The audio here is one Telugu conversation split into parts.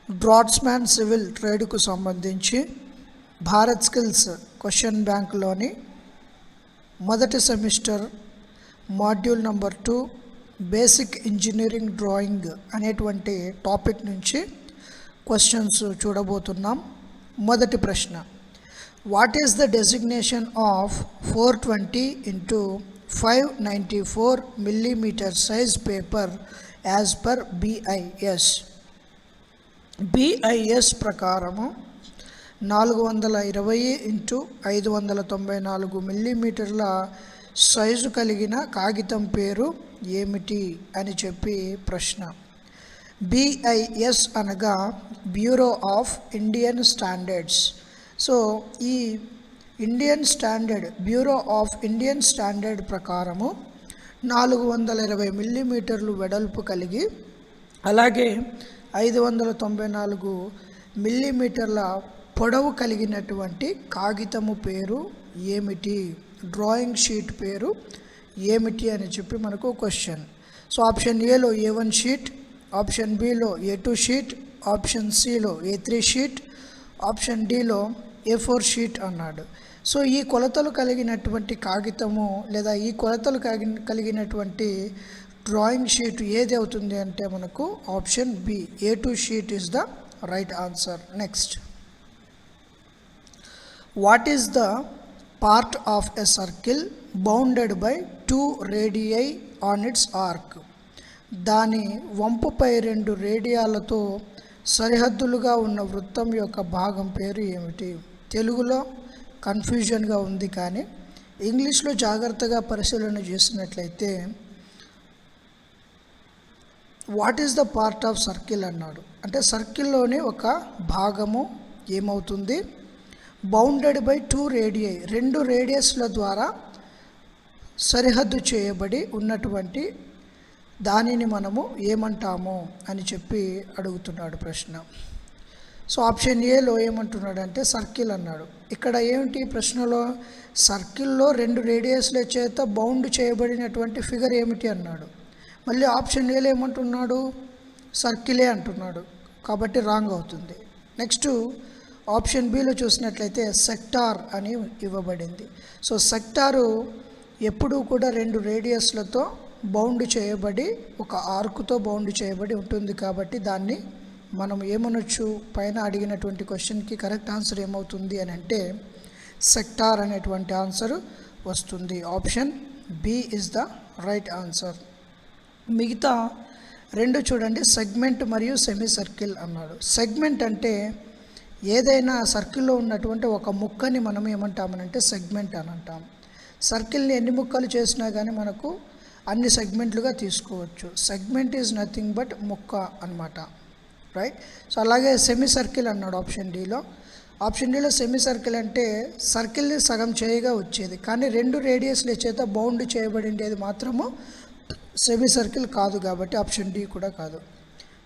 డ్రాట్స్మ్యాన్ సివిల్ ట్రేడ్కు సంబంధించి భారత్ స్కిల్స్ క్వశ్చన్ బ్యాంక్లోని మొదటి semester module number 2 basic engineering drawing అనేటువంటి టాపిక్ నుంచి క్వశ్చన్స్ చూడబోతున్నాం. మొదటి ప్రశ్న, what is the designation of 420 into 594 millimeter size paper as per BIS? BIS ప్రకారము 420 into 594 మిల్లీమీటర్ల సైజు కలిగిన కాగితం పేరు ఏమిటి అని చెప్పి ప్రశ్న. BIS అనగా bureau of Indian standards. So ఈ బ్యూరో ఆఫ్ ఇండియన్ స్టాండర్డ్ ప్రకారము 420 మిల్లీమీటర్లు వెడల్పు కలిగి అలాగే 594 మిల్లీమీటర్ల పొడవు కలిగినటువంటి కాగితము పేరు ఏమిటి, డ్రాయింగ్ షీట్ పేరు ఏమిటి అని చెప్పి మనకు క్వశ్చన్. సో ఆప్షన్ ఏలో A1 షీట్, ఆప్షన్ బిలో A2 షీట్, ఆప్షన్ సిలో A3 షీట్, ఆప్షన్ డిలో A4 షీట్ అన్నాడు. సో ఈ కొలతలు కలిగినటువంటి కాగితము లేదా ఈ కొలతలు కలిగినటువంటి డ్రాయింగ్ షీట్ ఏది అవుతుంది అంటే మనకు option B A2 sheet is the right answer. Next, what is the part of a circle bounded by 2 radii on its arc? దాని వంపుపై 2 రేడియాలతో సరిహద్దులుగా ఉన్న వృత్తం యొక్క భాగం పేరు ఏమిటి? తెలుగులో కన్ఫ్యూజన్గా ఉంది, కానీ ఇంగ్లీష్లో జాగ్రత్తగా పరిశీలన చేసినట్లయితే what is the part of circle అన్నాడు. అంటే సర్కిల్లోని ఒక భాగము ఏమవుతుంది? బౌండెడ్ బై 2 radii, 2 రేడియస్ల ద్వారా సరిహద్దు చేయబడి ఉన్నటువంటి దానిని మనము ఏమంటాము అని చెప్పి అడుగుతున్నాడు ప్రశ్న. సో ఆప్షన్ ఏలో ఏమంటున్నాడంటే సర్కిల్ అన్నాడు. ఇక్కడ ఏమిటి ప్రశ్నలో? సర్కిల్లో 2 రేడియస్ల చేత బౌండ్ చేయబడినటువంటి ఫిగర్ ఏమిటి అన్నాడు. మళ్ళీ ఆప్షన్ ఏలో ఏమంటున్నాడు? సర్కిలే అంటున్నాడు, కాబట్టి రాంగ్ అవుతుంది. నెక్స్ట్ ఆప్షన్ బిలో చూసినట్లయితే సెక్టార్ అని ఇవ్వబడింది. సో సెక్టారు ఎప్పుడూ కూడా 2 రేడియస్లతో బౌండ్ చేయబడి ఒక ఆర్కుతో బౌండ్ చేయబడి ఉంటుంది, కాబట్టి దాన్ని మనం ఏమనొచ్చు? పైన అడిగినటువంటి క్వశ్చన్కి కరెక్ట్ ఆన్సర్ ఏమవుతుంది అని అంటే సెక్టార్ అనేటువంటి ఆన్సర్ వస్తుంది. Option B is the right answer. మిగతా 2 చూడండి, సెగ్మెంట్ మరియు సెమీ సర్కిల్ అన్నాడు. సెగ్మెంట్ అంటే ఏదైనా సర్కిల్లో ఉన్నటువంటి ఒక ముక్కని మనం ఏమంటామనంటే సెగ్మెంట్ అని అంటాం. సర్కిల్ని ఎన్ని ముక్కలు చేసినా కానీ మనకు అన్ని సెగ్మెంట్లుగా తీసుకోవచ్చు. సెగ్మెంట్ ఈజ్ నథింగ్ బట్ ముక్క అన్నమాట, రైట్? సో అలాగే సెమీ సర్కిల్ అన్నాడు ఆప్షన్ డిలో. ఆప్షన్ డిలో సెమీ సర్కిల్ అంటే సర్కిల్ని సగం చేయగా వచ్చేది, కానీ 2 రేడియస్ల చేత బౌండ్ చేయబడిండేది మాత్రము సెమీ సర్కిల్ కాదు, కాబట్టి ఆప్షన్ డి కూడా కాదు.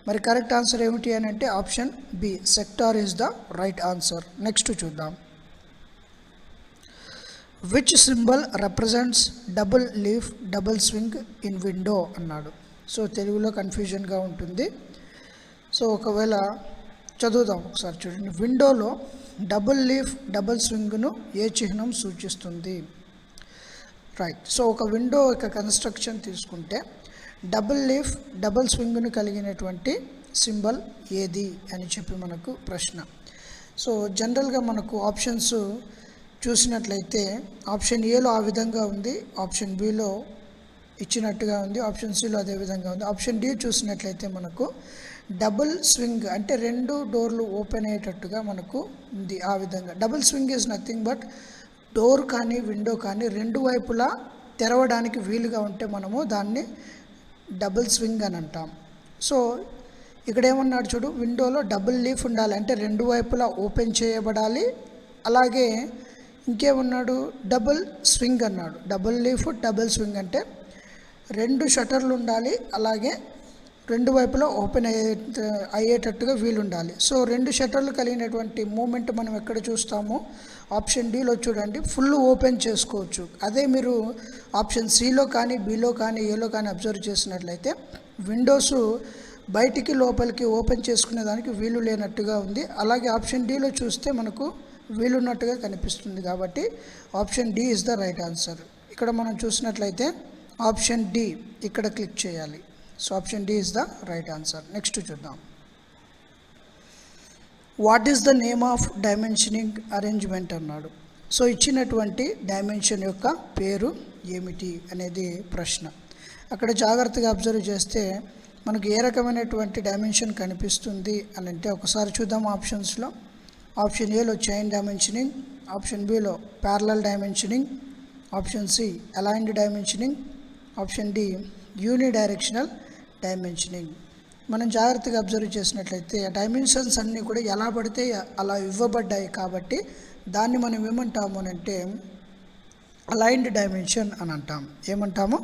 మరి కరెక్ట్ ఆన్సర్ ఏమిటి అని అంటే option B sector is the right answer. Next చూద్దాం, which symbol represents double leaf double swing in window అన్నాడు. సో తెలుగులో కన్ఫ్యూజన్గా ఉంటుంది. సో ఒకవేళ చదువుదాం ఒకసారి చూడండి. విండోలో డబుల్ లీఫ్ డబుల్ స్వింగ్ను ఏ చిహ్నం సూచిస్తుంది? రైట్. సో ఒక విండో యొక్క కన్స్ట్రక్షన్ తీసుకుంటే డబుల్ లీఫ్ డబుల్ స్వింగ్ను కలిగినటువంటి సింబల్ ఏది అని చెప్పి మనకు ప్రశ్న. సో జనరల్గా మనకు ఆప్షన్స్ చూసినట్లయితే ఆప్షన్ ఏలో ఆ విధంగా ఉంది, ఆప్షన్ బిలో ఇచ్చినట్టుగా ఉంది, ఆప్షన్ సిలో అదే విధంగా ఉంది. ఆప్షన్ డి చూసినట్లయితే మనకు డబుల్ స్వింగ్ అంటే 2 డోర్లు ఓపెన్ అయ్యేటట్టుగా మనకు ఉంది. ఆ విధంగా double swing is nothing but door కానీ విండో కానీ 2 వైపులా తెరవడానికి వీలుగా ఉంటే మనము దాన్ని డబుల్ స్వింగ్ అని అంటాం. సో ఇక్కడ ఏమన్నాడు చూడు, విండోలో డబుల్ లీఫ్ ఉండాలి అంటే 2 వైపులా ఓపెన్ చేయబడాలి. అలాగే ఇంకేమన్నాడు? డబుల్ స్వింగ్ అన్నాడు. డబుల్ లీఫ్ డబుల్ స్వింగ్ అంటే 2 షట్టర్లు ఉండాలి, అలాగే 2 వైపులా ఓపెన్ అయ్యేటట్టుగా వీలుండాలి. సో 2 షట్టర్లు కలిగినటువంటి మూమెంట్ మనం ఎక్కడ చూస్తామో ఆప్షన్ డిలో చూడండి, ఫుల్ ఓపెన్ చేసుకోవచ్చు. అదే మీరు ఆప్షన్ సిలో కానీ బిలో కానీ ఏలో కానీ అబ్జర్వ్ చేసినట్లయితే విండోస్ బయటికి లోపలికి ఓపెన్ చేసుకునే దానికి వీలు లేనట్టుగా ఉంది. అలాగే ఆప్షన్ డిలో చూస్తే మనకు వీలున్నట్టుగా కనిపిస్తుంది. కాబట్టి option D is the right answer. ఇక్కడ మనం చూసినట్లయితే ఆప్షన్ డి ఇక్కడ క్లిక్ చేయాలి. So option D is the right answer. Next చూద్దాం. What is the name of dimensioning arrangement అన్నాడు. సో ఇచ్చినటువంటి డైమెన్షన్ యొక్క పేరు ఏమిటి అనేది ప్రశ్న. అక్కడ జాగ్రత్తగా అబ్జర్వ్ చేస్తే మనకు ఏ రకమైనటువంటి డైమెన్షన్ కనిపిస్తుంది అని అంటే ఒకసారి చూద్దాం ఆప్షన్స్లో. ఆప్షన్ ఏలో చైన్ డైమెన్షనింగ్, ఆప్షన్ బిలో parallel dimensioning, option C aligned dimensioning, option D unidirectional dimensioning. మనం జాగ్రత్తగా అబ్జర్వ్ చేసినట్లయితే డైమెన్షన్స్ అన్నీ కూడా ఎలా పడితే అలా ఇవ్వబడ్డాయి. కాబట్టి దాన్ని మనం ఏమంటాము అని అంటే అలైన్డ్ డైమెన్షన్ అని అంటాం. ఏమంటాము?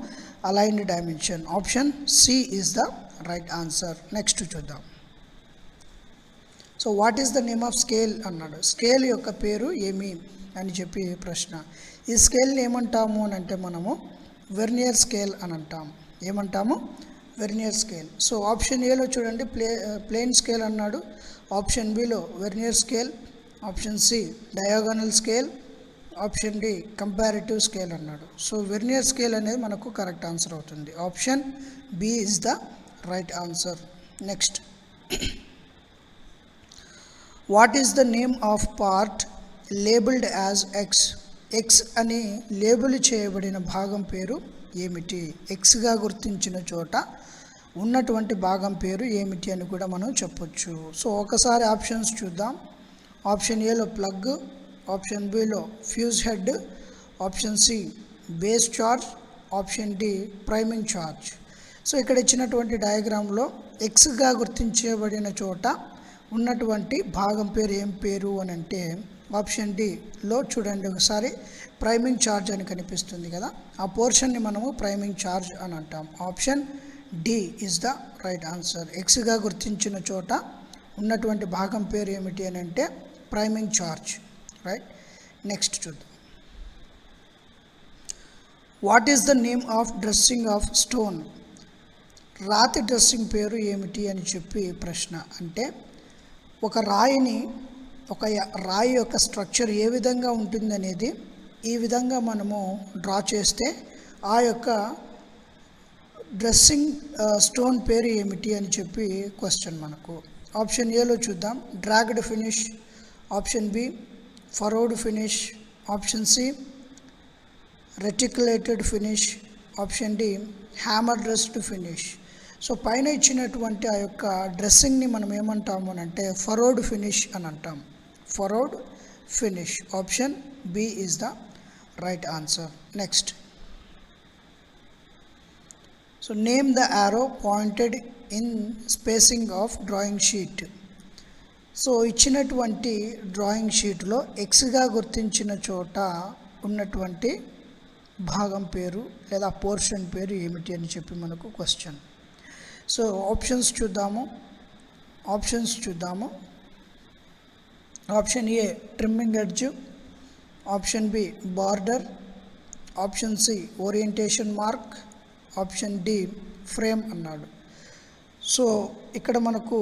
Aligned dimension. Option C is the right answer. Next చూద్దాం. So what is the name of scale అన్నాడు. స్కేల్ యొక్క పేరు ఏమి అని చెప్పి ప్రశ్న. ఈ స్కేల్ని ఏమంటాము అని అంటే మనము వెర్నియర్ స్కేల్ అని అంటాం. ఏమంటాము? Vernier scale. సో ఆప్షన్ ఏలో చూడండి ప్లేన్ స్కేల్ అన్నాడు, ఆప్షన్ బిలో vernier scale, option C diagonal scale, option D comparative scale అన్నాడు. సో వెర్నియర్ స్కేల్ అనేది మనకు కరెక్ట్ ఆన్సర్ అవుతుంది. Option B is the right answer. Next, what is the name of part labelled as X. X అని లేబుల్ చేయబడిన భాగం పేరు ఏమిటి? ఎక్స్గా గుర్తించిన చోట ఉన్నటువంటి భాగం పేరు ఏమిటి అని కూడా మనం చెప్పొచ్చు. సో ఒకసారి ఆప్షన్స్ చూద్దాం. ఆప్షన్ ఏలో ప్లగ్, ఆప్షన్ బిలో fuse head, option C base charge, option D priming charge. So ఇక్కడ ఇచ్చినటువంటి డయాగ్రామ్లో ఎక్స్గా గుర్తించబడిన చోట ఉన్నటువంటి భాగం పేరు ఏం పేరు అని అంటే ఆప్షన్ డిలో చూడండి ఒకసారి ప్రైమింగ్ ఛార్జ్ అని కనిపిస్తుంది కదా, ఆ పోర్షన్ని మనము ప్రైమింగ్ ఛార్జ్ అని అంటాం. Option D is the right answer. ఎక్స్గా గుర్తించిన చోట ఉన్నటువంటి భాగం పేరు ఏమిటి అని అంటే ప్రైమింగ్ ఛార్జ్. రైట్. నెక్స్ట్ చూద్దాం. What is the name of dressing of stone. రాతి డ్రెస్సింగ్ పేరు ఏమిటి అని చెప్పి ప్రశ్న. అంటే ఒక రాయిని, ఒక రాయి యొక్క స్ట్రక్చర్ ఏ విధంగా ఉంటుందనేది ఈ విధంగా మనము డ్రా చేస్తే ఆ యొక్క డ్రెస్సింగ్ స్టోన్ పేరు ఏమిటి అని చెప్పి క్వశ్చన్ మనకు. ఆప్షన్ ఏలో చూద్దాం dragged finish, option B furrowed finish, option C reticulated finish, option D hammer dressed finish. So పైన ఇచ్చినటువంటి ఆ యొక్క డ్రెస్సింగ్ని మనం ఏమంటాము అని అంటే ఫరోడ్ ఫినిష్ అని అంటాం. Furrowed finish. Option B is the right answer. Next, so name the arrow pointed in spacing of drawing sheet. So ఇచ్చినటువంటి డ్రాయింగ్ షీట్లో ఎక్స్గా గుర్తించిన చోట ఉన్నటువంటి భాగం పేరు లేదా పోర్షన్ పేరు ఏమిటి అని చెప్పి మనకు క్వశ్చన్. సో ఆప్షన్స్ చూద్దాము. Option A trimming edge, option B border, option C orientation mark, option D frame అన్నాడు. సో ఇక్కడ మనకు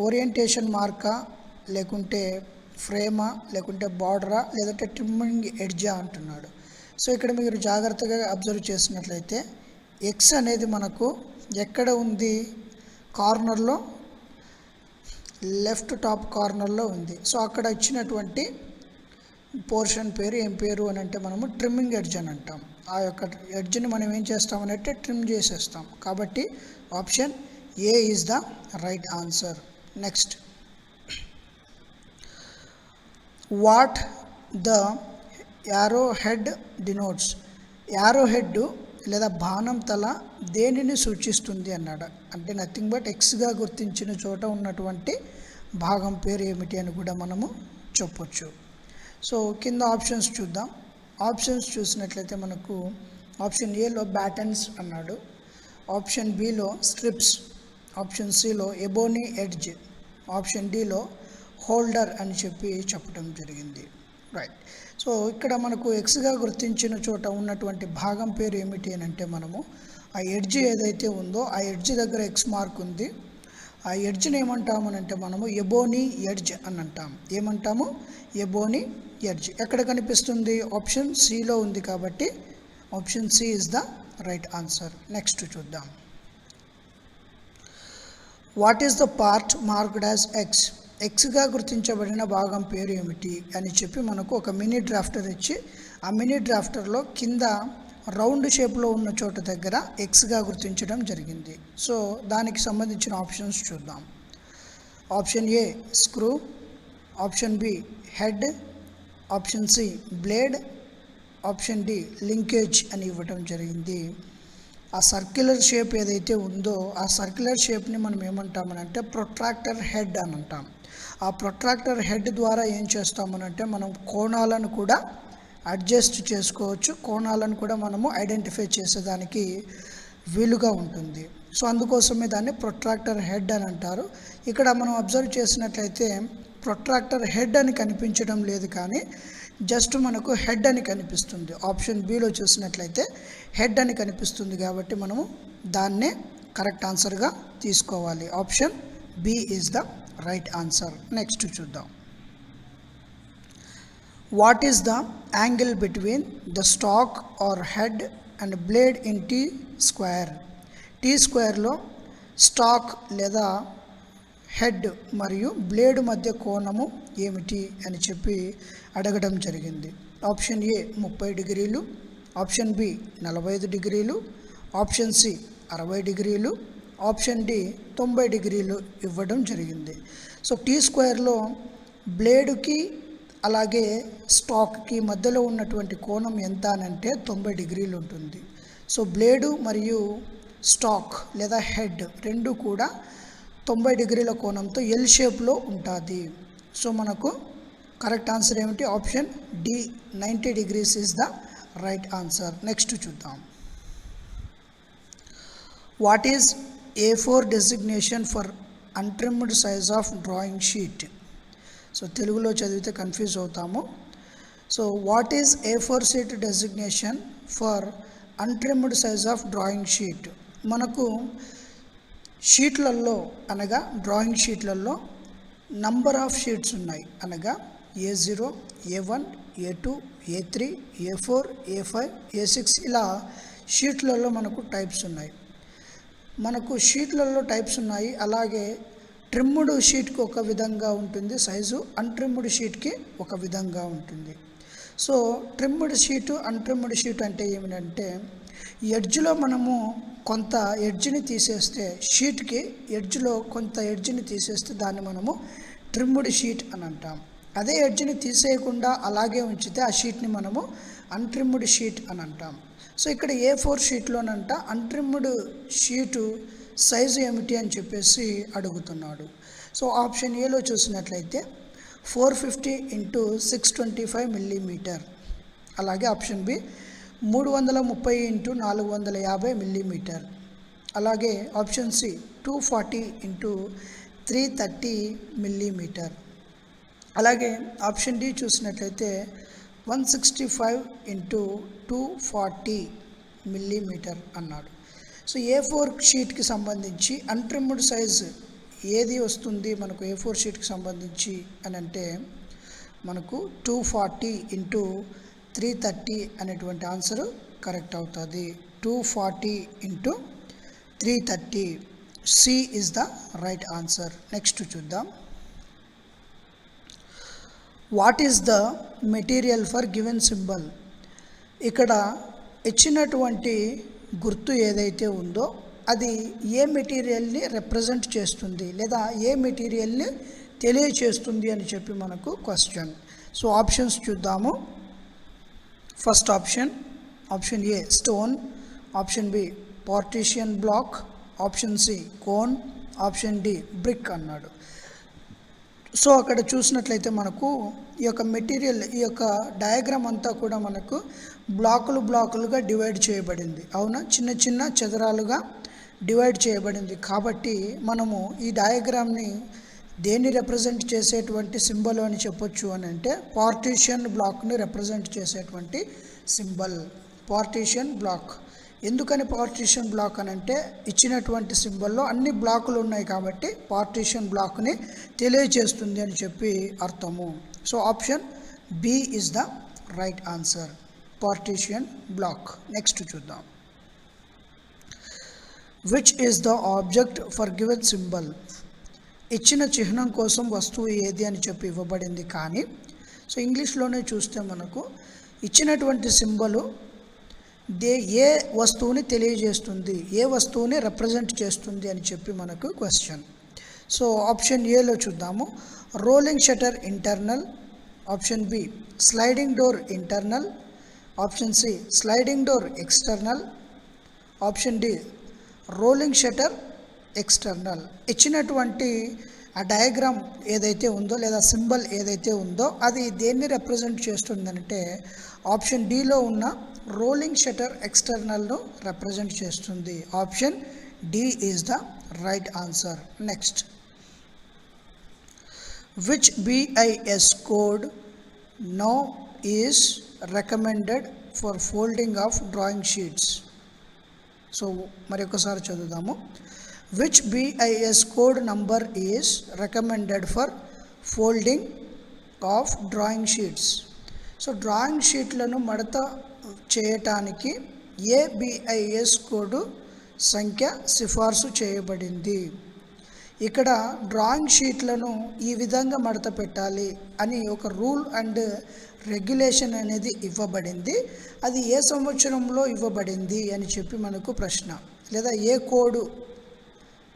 ఓరియంటేషన్ మార్కా, లేకుంటే ఫ్రేమా, లేకుంటే బార్డరా, లేదంటే ట్రిమ్మింగ్ ఎడ్జా అంటున్నాడు. సో ఇక్కడ మీరు జాగ్రత్తగా అబ్జర్వ్ చేసినట్లయితే ఎక్స్ అనేది మనకు ఎక్కడ ఉంది? కార్నర్లో, లెఫ్ట్ టాప్ కార్నర్లో ఉంది. సో అక్కడ ఇచ్చినటువంటి పోర్షన్ పేరు ఏం పేరు అని అంటే మనము ట్రిమ్మింగ్ ఎడ్జ్ అని అంటాం. ఆ యొక్క ఎడ్జ్ని మనం ఏం చేస్తామనంటే ట్రిమ్ చేసేస్తాం. కాబట్టి option A is the right answer. Next, what the arrow head denotes. Arrow head లేదా బాణం తల దేనిని సూచిస్తుంది అన్నాడు. అంటే నథింగ్ బట్ ఎక్స్గా గుర్తించిన చోట ఉన్నటువంటి భాగం పేరు ఏమిటి అని కూడా మనము చెప్పొచ్చు. సో కింద ఆప్షన్స్ చూద్దాం. ఆప్షన్స్ చూసినట్లయితే మనకు ఆప్షన్ ఏలో బ్యాటన్స్ అన్నాడు, ఆప్షన్ బిలో స్ట్రిప్స్, ఆప్షన్ సిలో ఎబోనీ ఎడ్జ్, ఆప్షన్ డిలో హోల్డర్ అని చెప్పి చెప్పడం జరిగింది. రైట్. సో ఇక్కడ మనకు ఎక్స్గా గుర్తించిన చోట ఉన్నటువంటి భాగం పేరు ఏమిటి అని అంటే మనము ఆ ఎడ్జ్ ఏదైతే ఉందో ఆ ఎడ్జ్ దగ్గర ఎక్స్ మార్క్ ఉంది, ఆ ఎడ్జ్ని ఏమంటామనంటే మనము ఎబోనీ ఎడ్జ్ అని అంటాం. ఏమంటాము? Ebony edge. ఎక్కడ కనిపిస్తుంది? ఆప్షన్ సిలో ఉంది కాబట్టి option C is the right answer. Next చూద్దాం. What is the part marked as X? ఎక్స్గా గుర్తించబడిన భాగం పేరు ఏమిటి అని చెప్పి మనకు ఒక మినీ డ్రాఫ్టర్ ఇచ్చి ఆ మినీ డ్రాఫ్టర్లో కింద రౌండ్ షేప్లో ఉన్న చోట దగ్గర ఎక్స్గా గుర్తించడం జరిగింది. సో దానికి సంబంధించిన ఆప్షన్స్ చూద్దాం. Option A screw, option B head, option C blade, option D linkage అని ఇవ్వడం జరిగింది. ఆ సర్క్యులర్ షేప్ ఏదైతే ఉందో ఆ సర్క్యులర్ షేప్ని మనం ఏమంటామనంటే ప్రొట్రాక్టర్ హెడ్ అని అంటాం. ఆ ప్రొట్రాక్టర్ హెడ్ ద్వారా ఏం చేస్తామనంటే మనం కోణాలను కూడా అడ్జస్ట్ చేసుకోవచ్చు, కోణాలను కూడా మనము ఐడెంటిఫై చేసేదానికి వీలుగా ఉంటుంది. సో అందుకోసమే దాన్ని ప్రొట్రాక్టర్ హెడ్ అని అంటారు. ఇక్కడ మనం అబ్జర్వ్ చేసినట్లయితే ప్రొట్రాక్టర్ హెడ్ అని కనిపించడం లేదు, కానీ జస్ట్ మనకు హెడ్ అని కనిపిస్తుంది. ఆప్షన్ బిలో చూసినట్లయితే హెడ్ అని కనిపిస్తుంది కాబట్టి మనము దాన్నే కరెక్ట్ ఆన్సర్గా తీసుకోవాలి. Option B is the right answer. Next చూద్దాం. What is the angle between the stock or head and blade in T square? T స్క్వేర్లో స్టాక్ లేదా హెడ్ మరియు బ్లేడ్ మధ్య కోణము ఏమిటి అని చెప్పి అడగడం జరిగింది. ఆప్షన్ ఏ 30 డిగ్రీలు, ఆప్షన్ బి 45 డిగ్రీలు, ఆప్షన్ సి 60 డిగ్రీలు, ఆప్షన్ డి 90 డిగ్రీలు ఇవ్వడం జరిగింది. సో టీ స్క్వేర్లో బ్లేడుకి అలాగే స్టాక్కి మధ్యలో ఉన్నటువంటి కోణం ఎంత అనంటే 90 డిగ్రీలు ఉంటుంది. సో బ్లేడు మరియు స్టాక్ లేదా హెడ్ రెండు కూడా 90 డిగ్రీల కోణంతో ఎల్ షేప్లో ఉంటుంది. సో మనకు కరెక్ట్ ఆన్సర్ ఏమిటి? Option D 90 degrees is the right answer. Next చూద్దాం. What is A4 designation for untrimmed size of drawing sheet? So తెలుగులో చదివితే కన్ఫ్యూజ్ అవుతాము. So what is A4 sheet designation for untrimmed size of drawing sheet? మనకు షీట్లలో అనగా డ్రాయింగ్ షీట్లలో నంబర్ ఆఫ్ షీట్స్ ఉన్నాయి. అనగా A0, A1, A2, A3, A4, A5, A6 ఇలా షీట్లలో మనకు టైప్స్ ఉన్నాయి. మనకు షీట్లలో టైప్స్ ఉన్నాయి. అలాగే ట్రిమ్డ్ షీట్కి ఒక విధంగా ఉంటుంది సైజు, అన్ట్రిమ్డ్ షీట్కి ఒక విధంగా ఉంటుంది. సో ట్రిమ్డ్ షీటు అన్ట్రిమ్డ్ షీట్ అంటే ఏమిటంటే ఎడ్జ్లో మనము కొంత ఎడ్జ్ని తీసేస్తే షీట్కి ఎడ్జ్లో కొంత ఎడ్జ్ని తీసేస్తే దాన్ని మనము ట్రిమ్డ్ షీట్ అని అంటాం. అదే ఎడ్జ్ని తీసేయకుండా అలాగే ఉంచితే ఆ షీట్ని మనము అన్ట్రిమ్డ్ షీట్ అని అంటాం. సో ఇక్కడ A4 షీట్లోనంట అన్ట్రిమ్డ్ షీటు సైజు ఏమిటి అని చెప్పేసి అడుగుతున్నాడు. సో ఆప్షన్ ఏలో చూసినట్లయితే 450 × 625 మిల్లీమీటర్. అలాగే ఆప్షన్ బి 330 × 450 మిల్లీమీటర్. అలాగే ఆప్షన్ సి 240 × 330 మిల్లీమీటర్. అలాగే ఆప్షన్ డి చూసినట్లయితే 165 × 240 మిల్లీమీటర్ అన్నాడు. సో A4 షీట్కి సంబంధించి అన్ట్రిమ్డ్ సైజ్ ఏది వస్తుంది మనకు A4 షీట్కి సంబంధించి అని అంటే మనకు 240 × 330 అనేటువంటి ఆన్సర్ కరెక్ట్ అవుతుంది. 240 × 330 C is the right answer. Next చూద్దాం. What is the material for given symbol? ఇక్కడ ఇచ్చినటువంటి గుర్తు ఏదైతే ఉందో అది ఏ మెటీరియల్ని రిప్రజెంట్ చేస్తుంది లేదా ఏ మెటీరియల్ని తెలియచేస్తుంది అని చెప్పి మనకు క్వశ్చన్. సో ఆప్షన్స్ చూద్దాము. First option A stone, option B partition block, option C cone, option D brick అన్నాడు. సో అక్కడ చూసినట్లయితే మనకు ఈ యొక్క మెటీరియల్ ఈ యొక్క డయాగ్రామ్ అంతా కూడా మనకు బ్లాకులుగా డివైడ్ చేయబడింది. అవునా, చిన్న చిన్న చదరాలుగా డివైడ్ చేయబడింది. కాబట్టి మనము ఈ డయాగ్రామ్ని దేన్ని రిప్రజెంట్ చేసేటువంటి సింబల్ అని చెప్పొచ్చు అని అంటే పార్టీషన్ బ్లాక్ని రిప్రజెంట్ చేసేటువంటి సింబల్ పార్టీషన్ బ్లాక్. ఎందుకని పార్టీషన్ బ్లాక్ అని అంటే ఇచ్చినటువంటి సింబల్లో అన్ని బ్లాకులు ఉన్నాయి కాబట్టి పార్టీషన్ బ్లాక్ని తెలియజేస్తుంది అని చెప్పి అర్థము. So option B is the right answer, partition block. Next చూద్దాం. Which is the object for given symbol? ఇచ్చిన చిహ్నం కోసం వస్తువు ఏది అని చెప్పి ఇవ్వబడింది, కానీ సో ఇంగ్లీష్లోనే చూస్తే మనకు ఇచ్చినటువంటి సింబలు ఏ వస్తువుని తెలియజేస్తుంది, ఏ వస్తువుని రిప్రజెంట్ చేస్తుంది అని చెప్పి మనకు క్వశ్చన్. సో ఆప్షన్ ఏలో చూద్దాము. Rolling shutter internal, option B sliding door internal, option C sliding door external, option D rolling shutter external. ఇచ్చినటువంటి ఆ డయాగ్రామ్ ఏదైతే ఉందో లేదా సింబల్ ఏదైతే ఉందో అది దేన్ని రిప్రజెంట్ చేస్తుందంటే ఆప్షన్ డిలో ఉన్న రోలింగ్ షటర్ ఎక్స్టర్నల్ను రిప్రజెంట్ చేస్తుంది. Option D is the right answer. Next, which BIS code now is recommended for folding of drawing sheets? So మరొకసారి చదువుదాము. Which BIS code number is recommended for folding of drawing sheets? So drawing షీట్లను మడత చేయటానికి ఏ బిఐఎస్ కోడ్ సంఖ్య సిఫార్సు చేయబడింది? ఇక్కడ డ్రాయింగ్ షీట్లను ఈ విధంగా మడత పెట్టాలి అని ఒక రూల్ అండ్ రెగ్యులేషన్ అనేది ఇవ్వబడింది. అది ఏ సంవత్సరంలో ఇవ్వబడింది అని చెప్పి మనకు ప్రశ్న, లేదా ఏ కోడ్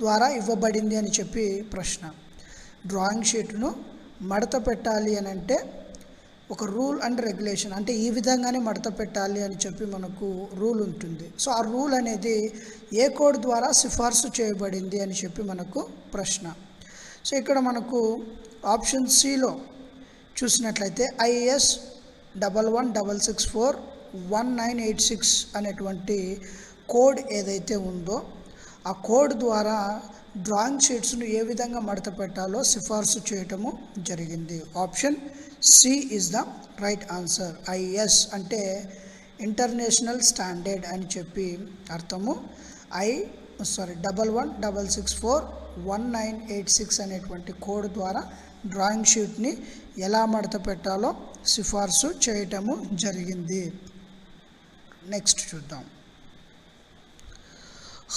ద్వారా ఇవ్వబడింది అని చెప్పి ప్రశ్న. డ్రాయింగ్ షీట్ను మడత పెట్టాలి అని అంటే ఒక రూల్ అండ్ రెగ్యులేషన్, అంటే ఈ విధంగానే మడత పెట్టాలి అని చెప్పి మనకు రూల్ ఉంటుంది. సో ఆ రూల్ అనేది ఏ కోడ్ ద్వారా సిఫార్సు చేయబడింది అని చెప్పి మనకు ప్రశ్న. సో ఇక్కడ మనకు ఆప్షన్ సిలో చూసినట్లయితే IS 1166411986 అనేటువంటి కోడ్ ఏదైతే ఉందో ఆ కోడ్ ద్వారా డ్రాయింగ్ షీట్స్ను ఏ విధంగా మడత పెట్టాలో సిఫార్సు చేయటము జరిగింది. Option C is the right answer. IS అంటే ఇంటర్నేషనల్ స్టాండర్డ్ అని చెప్పి అర్థము. 1166411986 అనేటువంటి కోడ్ ద్వారా డ్రాయింగ్ షీట్ని ఎలా మడత పెట్టాలో సిఫార్సు చేయటము జరిగింది. నెక్స్ట్ చూద్దాం.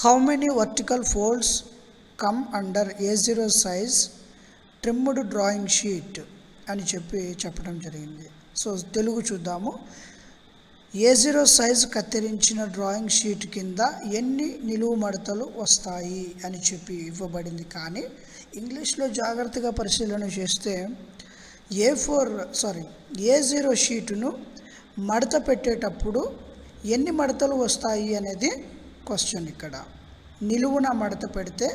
How many vertical folds come under A0 size trimmed drawing sheet అని చెప్పి చెప్పడం జరిగింది. సో తెలుగు చూద్దాము. A0 సైజ్ కత్తిరించిన డ్రాయింగ్ షీట్ కింద ఎన్ని నిలువు మడతలు వస్తాయి అని చెప్పి ఇవ్వబడింది, కానీ ఇంగ్లీష్లో జాగ్రత్తగా పరిశీలన చేస్తే A0 షీటును మడత పెట్టేటప్పుడు ఎన్ని మడతలు వస్తాయి అనేది క్వశ్చన్. ఇక్కడ నిలువున మడత పెడితే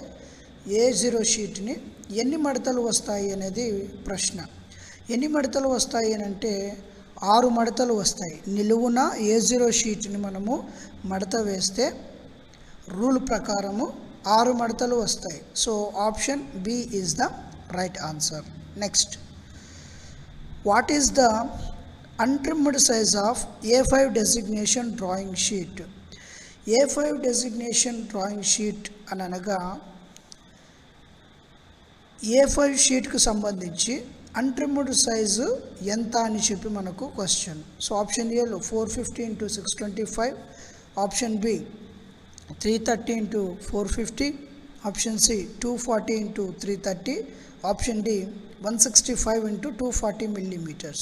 A0 షీట్ని ఎన్ని మడతలు వస్తాయి అనేది ప్రశ్న. ఎన్ని మడతలు వస్తాయి అని అంటే 6 మడతలు వస్తాయి. నిలువున A0 షీట్ని మనము మడత వేస్తే రూల్ ప్రకారము 6 మడతలు వస్తాయి. So option B is the right answer. Next, what is the untrimmed size of A5 designation drawing sheet? A5 designation drawing sheet అని అనగా A5 షీట్కు సంబంధించి అన్ట్రిమ్డ్ సైజు ఎంత అని చెప్పి మనకు క్వశ్చన్. సో ఆప్షన్ ఏలో 450x625, option B 330x450, option C 240x330, option D 165x240 millimeters.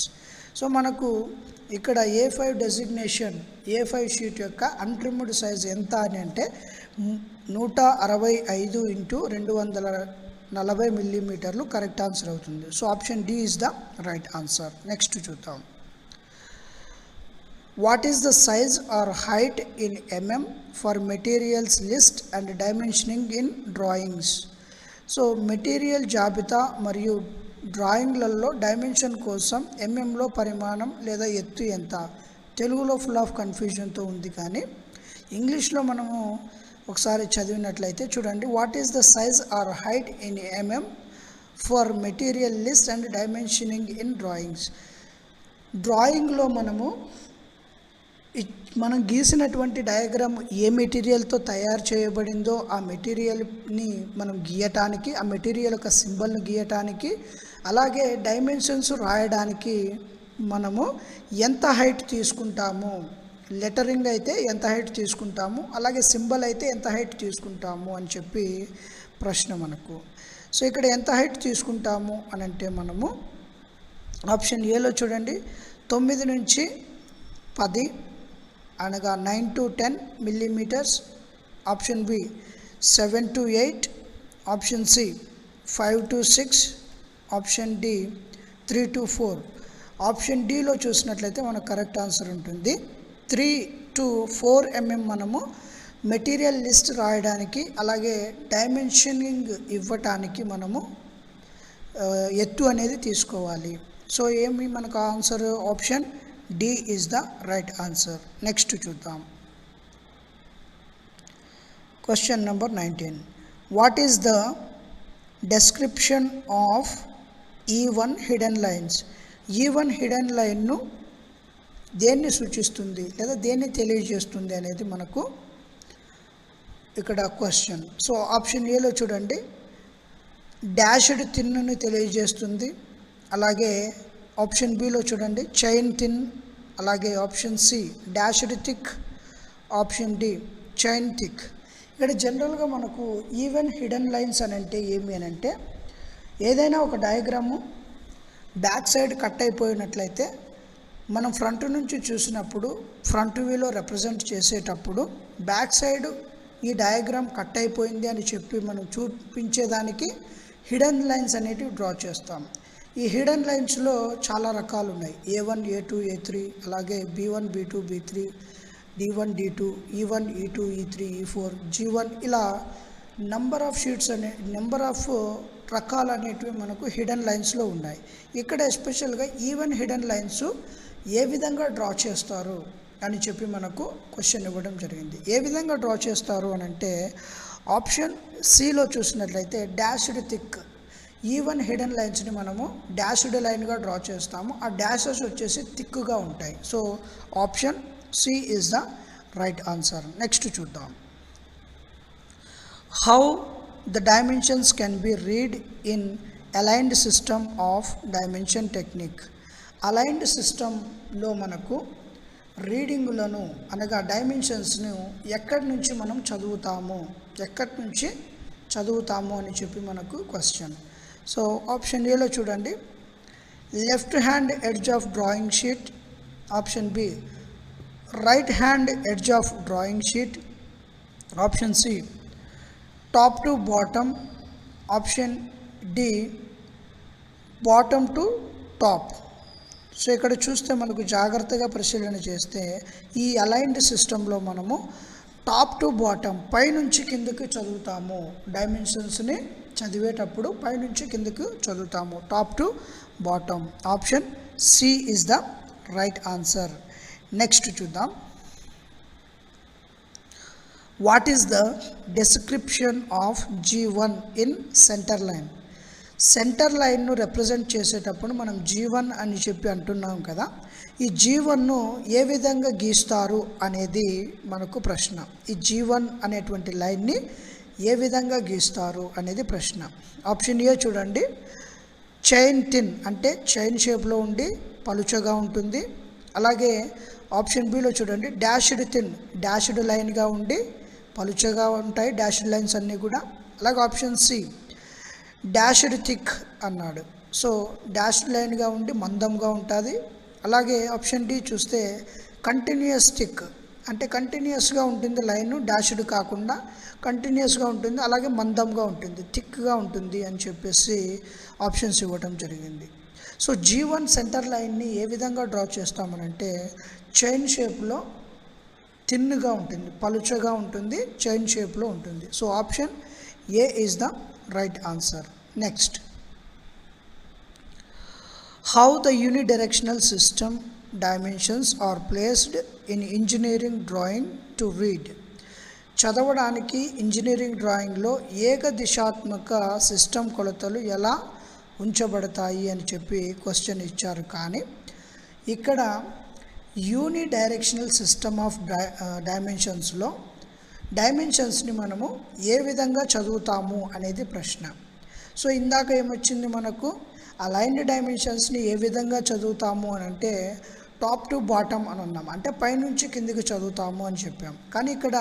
So మనకు ఇక్కడ A5 డెసిగ్నేషన్ A5 షీట్ యొక్క అన్ట్రిమ్డ్ సైజ్ ఎంత అని అంటే 165x240 మిల్లీమీటర్లు కరెక్ట్ ఆన్సర్ అవుతుంది. So option D is the right answer. Next చూద్దాం. What is the size or height in mm for materials list and dimensioning in drawings? So material జాబితా మరియు డ్రాయింగ్లలో డైమెన్షన్ కోసం ఎంఎంలో పరిమాణం లేదా ఎత్తు ఎంత? తెలుగులో ఫుల్ ఆఫ్ కన్ఫ్యూజన్తో ఉంది, కానీ ఇంగ్లీష్లో మనము ఒకసారి చదివినట్లయితే చూడండి. What is the size or height in MM for material list and dimensioning in drawings? డ్రాయింగ్లో మనము మనం గీసినటువంటి డయాగ్రామ్ ఏ మెటీరియల్తో తయారు చేయబడిందో ఆ మెటీరియల్ని మనం గీయటానికి, ఆ మెటీరియల్ యొక్క సింబల్ను గీయటానికి, అలాగే డైమెన్షన్స్ రాయడానికి మనము ఎంత హైట్ తీసుకుంటాము, లెటరింగ్ అయితే ఎంత హైట్ తీసుకుంటాము, అలాగే సింబల్ అయితే ఎంత హైట్ తీసుకుంటాము అని చెప్పి ప్రశ్న మనకు. సో ఇక్కడ ఎంత హైట్ తీసుకుంటాము అని అంటే మనము ఆప్షన్ ఏలో చూడండి 9 నుంచి 10 అనగా 9 to 10 millimeters, option B 7 to 8, option C 5 to 6, option D 3 to 4. Option డిలో చూసినట్లయితే మనకు కరెక్ట్ ఆన్సర్ ఉంటుంది 3 to 4 mm మనము మెటీరియల్ లిస్ట్ రాయడానికి, అలాగే డైమెన్షనింగ్ ఇవ్వటానికి మనము ఎత్తు అనేది తీసుకోవాలి. సో ఏమి మనకు answer option D is the right answer. Next చూద్దాం. Question number 19. What is the description of E1 hidden lines? E1 hidden లైన్ను దేన్ని సూచిస్తుంది లేదా దేన్ని తెలియజేస్తుంది అనేది మనకు ఇక్కడ క్వశ్చన్. సో ఆప్షన్ ఏలో చూడండి డాష్డ్ థిన్ను తెలియజేస్తుంది, అలాగే ఆప్షన్ బిలో చూడండి చైన్ థిన్, అలాగే option C dashed thick, option D chain thick. ఇక్కడ జనరల్గా మనకు ఈవెన్ హిడెన్ లైన్స్ అని అంటే ఏమి అని అంటే, ఏదైనా ఒక డయాగ్రాము బ్యాక్ సైడ్ కట్ అయిపోయినట్లయితే మనం ఫ్రంట్ నుంచి చూసినప్పుడు ఫ్రంట్ వ్యూలో రిప్రజెంట్ చేసేటప్పుడు బ్యాక్ సైడ్ ఈ డయాగ్రామ్ కట్ అయిపోయింది అని చెప్పి మనం చూపించేదానికి హిడెన్ లైన్స్ అనేటివి డ్రా చేస్తాం. ఈ హిడెన్ లైన్స్లో చాలా రకాలు ఉన్నాయి. A1, A2, A3, అలాగే B1, B2, B3, D1, D2, E1, E2, E3, E4, G1, ఇలా number of sheets number of రకాలు అనేటివి మనకు హిడెన్ లైన్స్లో ఉన్నాయి. ఇక్కడ ఎస్పెషల్గా ఈవెన్ హిడెన్ లైన్స్ ఏ విధంగా డ్రా చేస్తారు అని చెప్పి మనకు క్వశ్చన్ ఇవ్వడం జరిగింది. ఏ విధంగా డ్రా చేస్తారు అని అంటే ఆప్షన్ సిలో చూసినట్లయితే డాష్డ్ థిక్. ఈవెన్ హిడెన్ లైన్స్ని మనము డాష్డ్ లైన్గా డ్రా చేస్తాము, ఆ డాషెస్ వచ్చేసి థిక్గా ఉంటాయి. So option C is the right answer. Next చూద్దాం. How the dimensions can be read in aligned system of dimension technique? Aligned సిస్టంలో మనకు రీడింగులను అనగా డైమెన్షన్స్ను ఎక్కడి నుంచి మనం చదువుతాము అని చెప్పి మనకు క్వశ్చన్. సో ఆప్షన్ ఏలో చూడండి left hand edge of drawing sheet, option B right hand edge of drawing sheet, option C top to bottom, option D bottom to top. So ఇక్కడ చూస్తే మనకు జాగ్రత్తగా పరిశీలన చేస్తే ఈ అలైన్డ్ సిస్టంలో మనము టాప్ టు బాటమ్ పైనుంచి కిందకి చదువుతాము. డైమెన్షన్స్ని చదివేటప్పుడు పైనుంచి కిందకి చదువుతాము, top to bottom. Option C is the right answer. Next చూద్దాం. What is the description of G1 in centre line? Centre లైన్ను రిప్రజెంట్ చేసేటప్పుడు మనం G1 అని చెప్పి అంటున్నాం కదా, ఈ G1ను ఏ విధంగా గీస్తారు అనేది మనకు ప్రశ్న. ఈ G1 అనేటువంటి లైన్ని ఏ విధంగా గీస్తారు అనేది ప్రశ్న. ఆప్షన్ ఏ చూడండి చైన్ థిన్, అంటే చైన్ షేప్లో ఉండి పలుచగా ఉంటుంది. అలాగే ఆప్షన్ బిలో చూడండి డాష్డ్ థిన్, డాష్డ్ లైన్గా ఉండి పలుచగా ఉంటాయి డాష్డ్ లైన్స్ అన్నీ కూడా. అలాగే ఆప్షన్ సి డాష్డ్ థిక్ అన్నాడు, సో డాష్డ్ లైన్గా ఉండి మందంగా ఉంటుంది. అలాగే ఆప్షన్ డి చూస్తే కంటిన్యూస్ థిక్, అంటే కంటిన్యూస్గా ఉంటుంది లైన్, డాష్డ్ కాకుండా కంటిన్యూస్గా ఉంటుంది, అలాగే మందంగా ఉంటుంది, థిక్గా ఉంటుంది అని చెప్పేసి ఆప్షన్స్ ఇవ్వడం జరిగింది. సో G1 సెంటర్ లైన్ని ఏ విధంగా డ్రా చేస్తామనంటే చైన్ షేప్లో థిన్గా ఉంటుంది, పలుచగా ఉంటుంది, చైన్ షేప్లో ఉంటుంది. So option A is the right answer. Next, how the unidirectional system dimensions are placed in engineering drawing to read? చదవడానికి ఇంజనీరింగ్ డ్రాయింగ్లో ఏకదిశాత్మక సిస్టమ్ కొలతలు ఎలా ఉంచబడతాయి అని చెప్పి క్వశ్చన్ ఇచ్చారు. కానీ ఇక్కడ యూనిడైరెక్షనల్ సిస్టమ్ ఆఫ్ డైమెన్షన్స్లో డైమెన్షన్స్ని మనము ఏ విధంగా చదువుతాము అనేది ప్రశ్న. సో ఇందాక ఏమొచ్చింది మనకు అలైన్డ్ డైమెన్షన్స్ని ఏ విధంగా చదువుతాము అని అంటే టాప్ టు బాటమ్ అని ఉన్నాం, అంటే పైనుంచి కిందికి చదువుతాము అని చెప్పాం. కానీ ఇక్కడ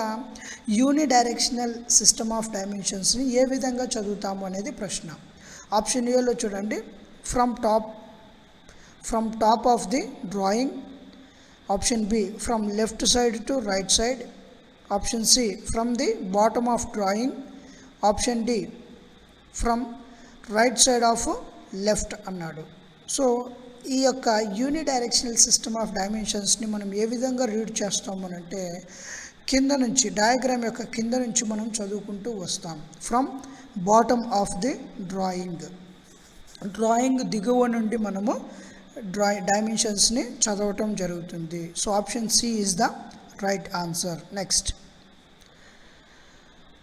యూనిడైరెక్షనల్ సిస్టమ్ ఆఫ్ డైమెన్షన్స్ని ఏ విధంగా చదువుతాము అనేది ప్రశ్న. ఆప్షన్ ఏలో చూడండి, from top of the drawing. Option B from left side to right side. Option C from the bottom of drawing. Option D from right side of left అన్నాడు. సో ఈ యొక్క యూనిడైరెక్షనల్ సిస్టమ్ ఆఫ్ డైమెన్షన్స్ని మనం ఏ విధంగా రీడ్ చేస్తాము అని అంటే కింద నుంచి, డయాగ్రామ్ యొక్క కింద నుంచి మనం చదువుకుంటూ వస్తాం. From bottom of the drawing దిగువ నుండి మనము డైమెన్షన్స్ని చదవటం జరుగుతుంది. So option C is the right answer. Next,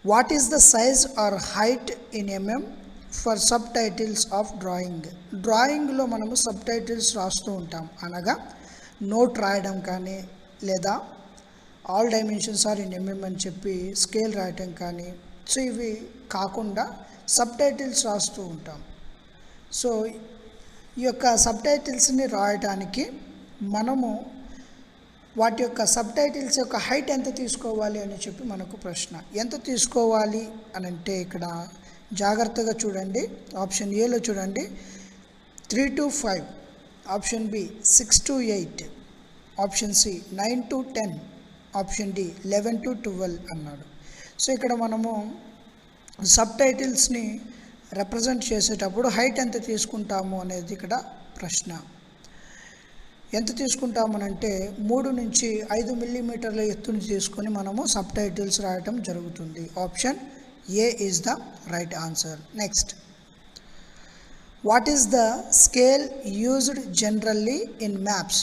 what is the size or height in mm for subtitles of డ్రాయింగ్లో మనము సబ్ టైటిల్స్ రాస్తూ ఉంటాం, అనగా నోట్ రాయడం కానీ లేదా all dimensions are in mm అని చెప్పి స్కేల్ రాయటం కానీ. సో ఇవి కాకుండా సబ్ టైటిల్స్ రాస్తూ ఉంటాం. సో ఈ యొక్క సబ్ టైటిల్స్ని రాయటానికి మనము వాటి యొక్క సబ్ టైటిల్స్ యొక్క హైట్ ఎంత తీసుకోవాలి అని చెప్పి మనకు ప్రశ్న. ఎంత తీసుకోవాలి అని అంటే ఇక్కడ జాగ్రత్తగా చూడండి. ఆప్షన్ ఏలో చూడండి 3 to 5, option B 6 to 8, option C 9 to 10, option D 11 to 12 అన్నాడు. సో ఇక్కడ మనము సబ్ టైటిల్స్ని రిప్రజెంట్ చేసేటప్పుడు హైట్ ఎంత తీసుకుంటాము అనేది ఇక్కడ ప్రశ్న. ఎంత తీసుకుంటామనంటే 3 నుంచి 5 మిల్లీమీటర్ల ఎత్తుని తీసుకొని మనము సబ్ టైటిల్స్ రాయటం జరుగుతుంది. Option A is the right answer. Next, what is the scale used generally in maps?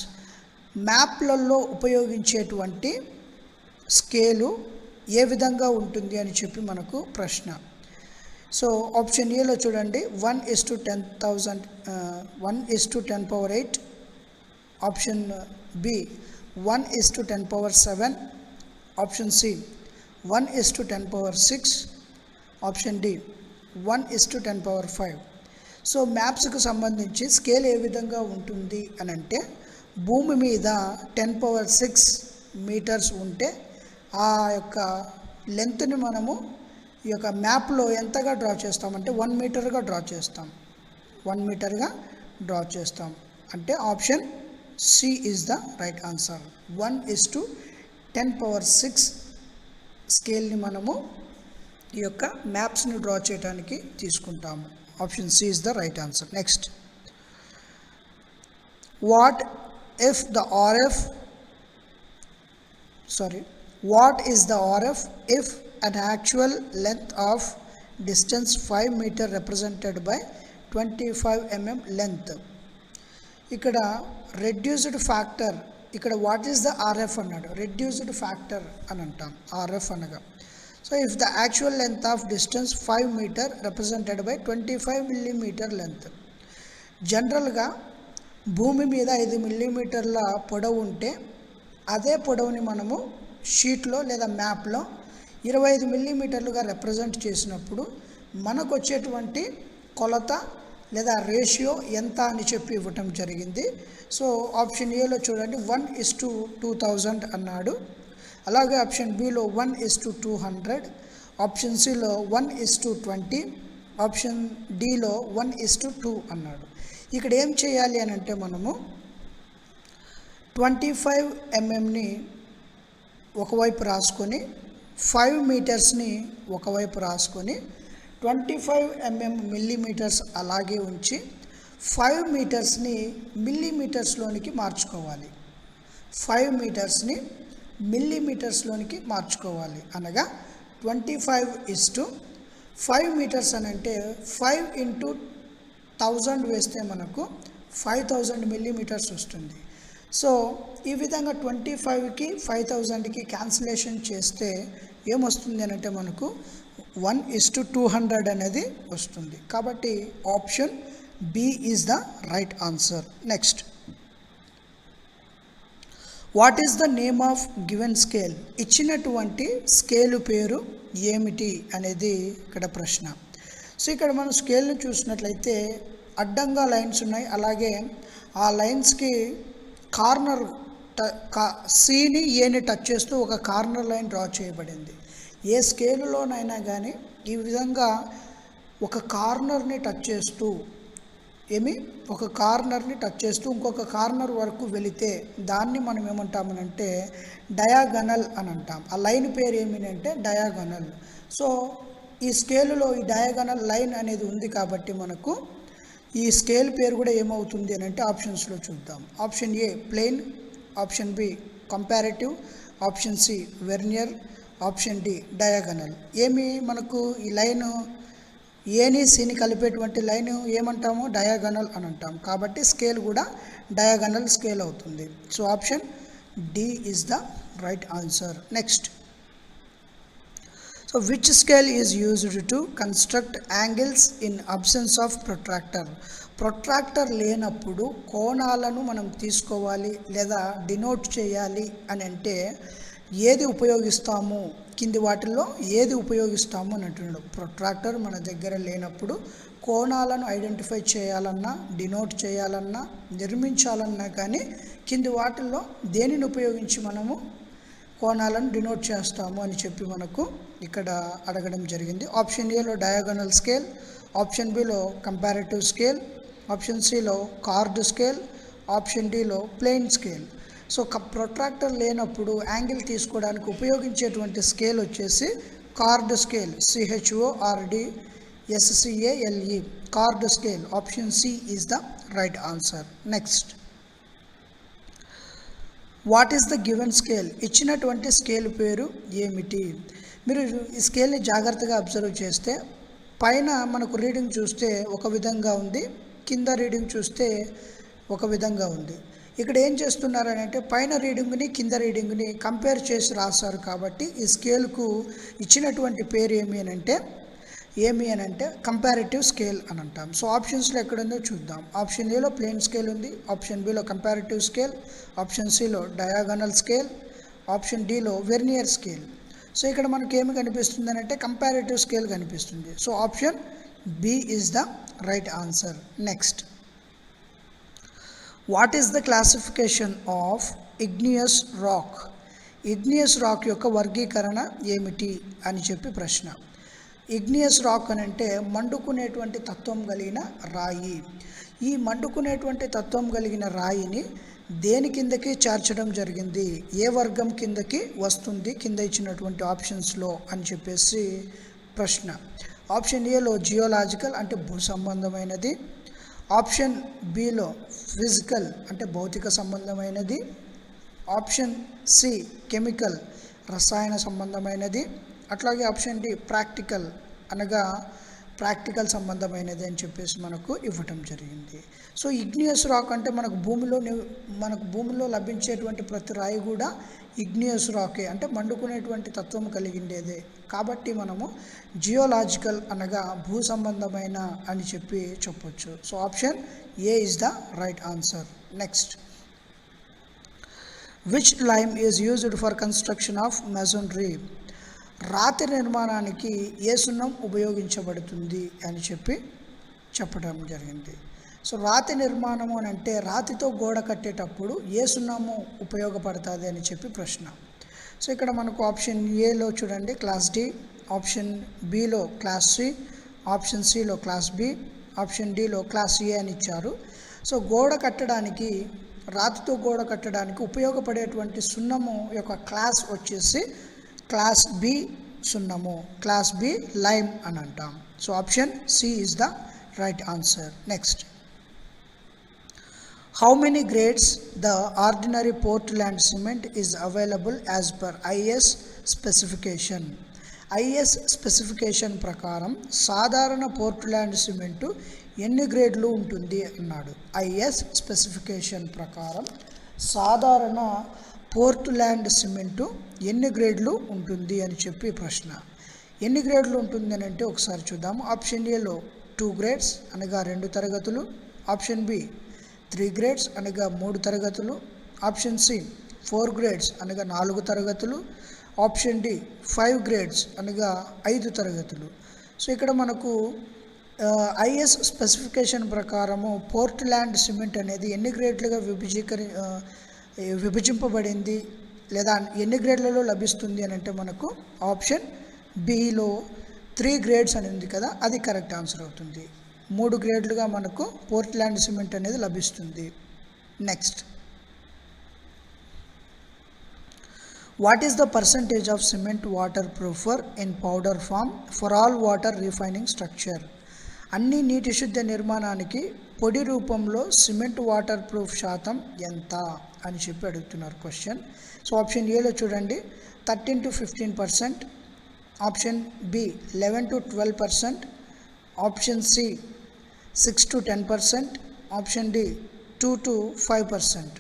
మ్యాప్లలో ఉపయోగించేటువంటి స్కేలు ఏ విధంగా ఉంటుంది అని చెప్పి మనకు ప్రశ్న. సో ఆప్షన్ ఏలో చూడండి 1:10 power 8, option B 1:10 power 7, option C 1:10 power 6, option D 1:10 power 5. So మ్యాప్స్కి సంబంధించి స్కేల్ ఏ విధంగా ఉంటుంది అని అంటే భూమి మీద 10⁶ మీటర్స్ ఉంటే ఆ యొక్క లెంత్ని మనము ఈ యొక్క మ్యాప్లో ఎంతగా డ్రా చేస్తామంటే 1 మీటర్గా డ్రా చేస్తాం. 1 మీటర్గా డ్రా చేస్తాం అంటే option C is the right answer. 1:10 power 6 స్కేల్ని మనము ఈ యొక్క మ్యాప్స్ని డ్రా చేయడానికి తీసుకుంటాము. Option C is the right answer. Next, what is the RF if an actual length of distance 5 meter represented by 25 mm length? ఇక్కడ రెడ్యూస్డ్ ఫ్యాక్టర్, ఇక్కడ వాట్ ఈస్ ద RF అన్నాడు, రెడ్యూస్డ్ ఫ్యాక్టర్ అని అంటాం RF అనగా. So if the actual length of distance 5 meter represented by 25 millimeter length. జనరల్గా భూమి మీద 5 మిల్లీమీటర్ల పొడవు ఉంటే అదే పొడవుని మనము షీట్లో లేదా మ్యాప్లో 25 మిల్లీమీటర్లుగా రిప్రజెంట్ చేసినప్పుడు మనకు వచ్చేటువంటి కొలత లేదా రేషియో ఎంత అని చెప్పి ఇవ్వటం జరిగింది. సో ఆప్షన్ ఏలో చూడండి 1:2000 అన్నాడు. అలాగే ఆప్షన్ బిలో 1:200, ఆప్షన్ సిలో 1:20, ఆప్షన్ డిలో 1:2 అన్నాడు. ఇక్కడ ఏం చేయాలి అని అంటే మనము 25 mmని ఒకవైపు రాసుకొని 5 మీటర్స్ని ఒకవైపు రాసుకొని 25 mm మిల్లీమీటర్స్ అలాగే ఉంచి 5 మీటర్స్ని మిల్లీమీటర్స్లోనికి మార్చుకోవాలి. 5 మీటర్స్ని మిల్లీమీటర్స్లోనికి మార్చుకోవాలి. అనగా 25:5 మీటర్స్ అని అంటే 5 into 1000 వేస్తే మనకు 5000 మిల్లీమీటర్స్ వస్తుంది. సో ఈ విధంగా 25కి 5000కి క్యాన్సిలేషన్ చేస్తే ఏమొస్తుంది అని అంటే మనకు 1:200 అనేది వస్తుంది. కాబట్టి option B is the right answer. Next, what is the name of given scale? ఇచ్చినటువంటి స్కేలు పేరు ఏమిటి అనేది ఇక్కడ ప్రశ్న. సో ఇక్కడ మనం స్కేల్ని చూసినట్లయితే అడ్డంగా లైన్స్ ఉన్నాయి, అలాగే ఆ లైన్స్కి కార్నర్ సిని ఏని టచ్ చేస్తూ ఒక కార్నర్ లైన్ డ్రా చేయబడింది. ఏ స్కేలులోనైనా కానీ ఈ విధంగా ఒక కార్నర్ని టచ్ చేస్తూ ఒక కార్నర్ని టచ్ చేస్తూ ఇంకొక కార్నర్ వరకు వెళితే దాన్ని మనం ఏమంటామనంటే డయాగనల్ అని అంటాం. ఆ లైన్ పేరు ఏమిటంటే డయాగనల్. సో ఈ స్కేలులో ఈ డయాగనల్ లైన్ అనేది ఉంది కాబట్టి మనకు ఈ స్కేల్ పేరు కూడా ఏమవుతుంది అని అంటే ఆప్షన్స్లో చూద్దాం. Option A plain, option B comparative, option C vernier, option D diagonal. మనకు ఈ లైను ఏని సిని కలిపేటువంటి లైన్ ఏమంటాము? డయాగనల్ అని అంటాం. కాబట్టి స్కేల్ కూడా డయాగనల్ స్కేల్ అవుతుంది. So option D is the right answer. Next, so which scale is used to construct angles in absence of protractor? Protractor లేనప్పుడు కోణాలను మనం తీసుకోవాలి లేదా డినోట్ చేయాలి అని అంటే ఏది ఉపయోగిస్తాము? కింది వాటిల్లో ఏది ఉపయోగిస్తాము అని అంటున్నాడు. ప్రొట్రాక్టర్ మన దగ్గర లేనప్పుడు కోణాలను ఐడెంటిఫై చేయాలన్నా, డినోట్ చేయాలన్నా, నిర్మించాలన్నా కానీ కింది వాటిల్లో దేనిని ఉపయోగించి మనము కోణాలను డినోట్ చేస్తాము అని చెప్పి మనకు ఇక్కడ అడగడం జరిగింది. ఆప్షన్ ఏలో డయాగనల్ స్కేల్, ఆప్షన్ బిలో కంపారిటివ్ స్కేల్, ఆప్షన్ సిలో కార్డ్ స్కేల్, ఆప్షన్ డిలో ప్లెయిన్ స్కేల్. సో ప్రొట్రాక్టర్ లేనప్పుడు యాంగిల్ తీసుకోవడానికి ఉపయోగించేటువంటి స్కేల్ వచ్చేసి chord scale, CHORDSCALE, chord scale. Option C is the right answer. Next, what is the given scale? ఇచ్చినటువంటి స్కేల్ పేరు ఏమిటి? మీరు ఈ స్కేల్ని జాగ్రత్తగా అబ్జర్వ్ చేస్తే పైన మనకు రీడింగ్ చూస్తే ఒక విధంగా ఉంది, కింద రీడింగ్ చూస్తే ఒక విధంగా ఉంది. ఇక్కడ ఏం చేస్తున్నారని అంటే పైన రీడింగ్ని కింద రీడింగ్ని కంపేర్ చేసి రాశారు. కాబట్టి ఈ స్కేల్కు ఇచ్చినటువంటి పేరు ఏమి అని అంటే కంపారిటివ్ స్కేల్ అని అంటాం. సో ఆప్షన్స్లో ఎక్కడుందో చూద్దాం. ఆప్షన్ ఏలో ప్లెయిన్ స్కేల్ ఉంది, ఆప్షన్ బిలో కంపారిటివ్ స్కేల్, ఆప్షన్ సిలో డయాగనల్ స్కేల్, ఆప్షన్ డిలో వెర్నియర్ స్కేల్. సో ఇక్కడ మనకి ఏమి కనిపిస్తుంది అని అంటే కంపారిటివ్ స్కేల్ కనిపిస్తుంది. So option B is the right answer. Next, what is the classification of igneous rock? Igneous rock యొక్క వర్గీకరణ ఏమిటి అని చెప్పి ప్రశ్న. ఇగ్నియస్ రాక్ అని అంటే మండుకునేటువంటి తత్వం కలిగిన రాయి. ఈ మండుకునేటువంటి తత్వం కలిగిన రాయిని దేని కిందకి చేర్చడం జరిగింది, ఏ వర్గం కిందకి వస్తుంది కింద ఇచ్చినటువంటి ఆప్షన్స్లో అని చెప్పేసి ప్రశ్న. ఆప్షన్ ఏలో జియోలాజికల్ అంటే భూ సంబంధమైనది, ఆప్షన్ బిలో ఫిజికల్ అంటే భౌతిక సంబంధమైనది, ఆప్షన్ సి కెమికల్ రసాయన సంబంధమైనది, అట్లాగే ఆప్షన్ డి ప్రాక్టికల్ అనగా ప్రాక్టికల్ సంబంధమైనది అని చెప్పేసి మనకు ఇవ్వటం జరిగింది. సో ఇగ్నియస్ రాక్ అంటే మనకు భూమిలో లభించేటువంటి ప్రతి రాయి కూడా ఇగ్నియస్ రాకే అంటే మండుకునేటువంటి తత్వం కలిగిండేదే. కాబట్టి మనము జియోలాజికల్ అనగా భూ సంబంధమైన అని చెప్పొచ్చు. So option A is the right answer. Next, which lime is used for construction of masonry? రాతి నిర్మాణానికి ఏ సున్నం ఉపయోగించబడుతుంది అని చెప్పడం జరిగింది. సో రాతి నిర్మాణము అని అంటే రాతితో గోడ కట్టేటప్పుడు ఏ సున్నము ఉపయోగపడుతుంది అని చెప్పి ప్రశ్న. సో ఇక్కడ మనకు ఆప్షన్ ఏలో చూడండి క్లాస్ డి, ఆప్షన్ బిలో క్లాస్ సి, ఆప్షన్ సిలో క్లాస్ బి, ఆప్షన్ డిలో క్లాస్ ఏ అని ఇచ్చారు. సో రాతితో గోడ కట్టడానికి ఉపయోగపడేటువంటి సున్నము యొక్క క్లాస్ వచ్చేసి క్లాస్ బి సున్నము, క్లాస్ బి లైమ్ అని అంటాం. So option C is the right answer. Next, how many grades the ordinary Portland cement is available as per IS specification? IS specification ప్రకారం సాధారణ పోర్ట్లాండ్ సిమెంటు ఎన్ని గ్రేడ్లు ఉంటుంది అన్నాడు. ఐఎస్ స్పెసిఫికేషన్ ప్రకారం సాధారణ పోర్ట్లాండ్ సిమెంటు ఎన్ని గ్రేడ్లు ఉంటుంది అని చెప్పి ప్రశ్న. ఎన్ని గ్రేడ్లు ఉంటుంది అని అంటే ఒకసారి చూద్దాము. ఆప్షన్ ఏలో 2 గ్రేడ్స్ అనగా 2 తరగతులు, ఆప్షన్ బి 3 గ్రేడ్స్ అనగా 3 తరగతులు, ఆప్షన్ సి 4 గ్రేడ్స్ అనగా 4 తరగతులు. ఆప్షన్ డి 5 గ్రేడ్స్ అనగా 5 తరగతులు. సో ఇక్కడ మనకు ఐఎస్ స్పెసిఫికేషన్ ప్రకారము పోర్ట్లాండ్ సిమెంట్ అనేది ఎన్ని గ్రేడ్లుగా విభజింపబడింది లేదా ఎన్ని గ్రేడ్లలో లభిస్తుంది అని అంటే మనకు ఆప్షన్ బిలో 3 గ్రేడ్స్ అని ఉంది కదా, అది కరెక్ట్ ఆన్సర్ అవుతుంది. 3 గ్రేడ్లుగా మనకు పోర్ట్లాండ్ సిమెంట్ అనేది లభిస్తుంది. Next, what is the percentage of cement water proofer in powder form for all water refining structure? అన్ని నీటి శుద్ధ నిర్మాణానికి పొడి రూపంలో సిమెంట్ వాటర్ ప్రూఫ్ శాతం ఎంత అని చెప్పి అడుగుతున్నారు క్వశ్చన్. సో ఆప్షన్ ఏలో చూడండి 13 to 15%, option B 11 to 12%, option C 6 to 10%, option D 2 to 5%.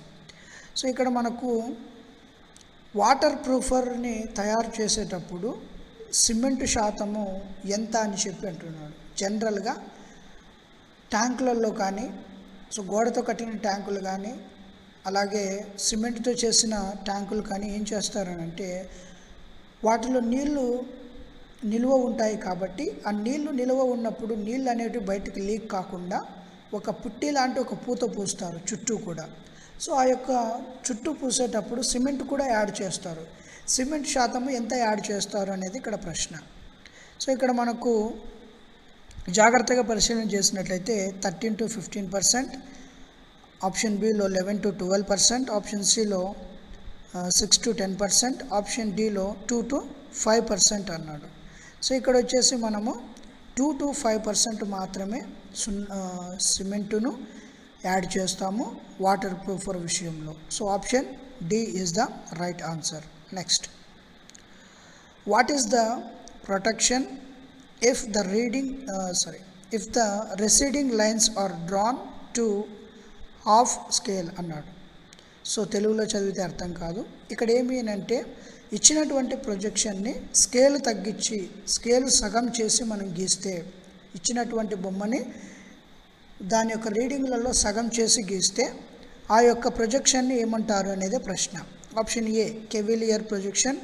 So ఇక్కడ మనకు వాటర్ ప్రూఫర్ని తయారు చేసేటప్పుడు సిమెంట్ శాతము ఎంత అని చెప్పి అంటున్నాడు. జనరల్గా ట్యాంకులలో కానీ, సో గోడతో కట్టిన ట్యాంకులు కానీ అలాగే సిమెంట్తో చేసిన ట్యాంకులు కానీ ఏం చేస్తారనంటే వాటిలో నీళ్లు నిల్వ ఉంటాయి కాబట్టి ఆ నీళ్లు నిల్వ ఉన్నప్పుడు నీళ్ళు అనేటివి బయటకు లీక్ కాకుండా ఒక పుట్టి లాంటి ఒక పూత పూస్తారు చుట్టూ కూడా. సో ఆ యొక్క చుట్టూ పూసేటప్పుడు సిమెంట్ కూడా యాడ్ చేస్తారు. సిమెంట్ శాతము ఎంత యాడ్ చేస్తారు అనేది ఇక్కడ ప్రశ్న. సో ఇక్కడ మనకు జాగ్రత్తగా పరిశీలన చేసినట్లయితే 13 to 15%, ఆప్షన్ బిలో 11 to 12%, ఆప్షన్ సిలో 6 to 10%, ఆప్షన్ డిలో 2 to 5% అన్నాడు. సో ఇక్కడ వచ్చేసి మనము 2 to 5% మాత్రమే సిమెంటును యాడ్ చేస్తాము వాటర్ ప్రూఫర్ విషయంలో. So option D is the right answer. Next, what is the protection if the receding lines are drawn to half scale అన్నాడు. సో తెలుగులో చదివితే అర్థం కాదు. ఇక్కడ ఏమి అంటే ఇచ్చినటువంటి ప్రొజెక్షన్ని స్కేల్ తగ్గించి స్కేల్ సగం చేసి మనం గీస్తే, ఇచ్చినటువంటి బొమ్మని దాని యొక్క రీడింగ్లలో సగం చేసి గీస్తే ఆ యొక్క ప్రొజెక్షన్ని ఏమంటారు అనేది ప్రశ్న. Option A cavalier projection,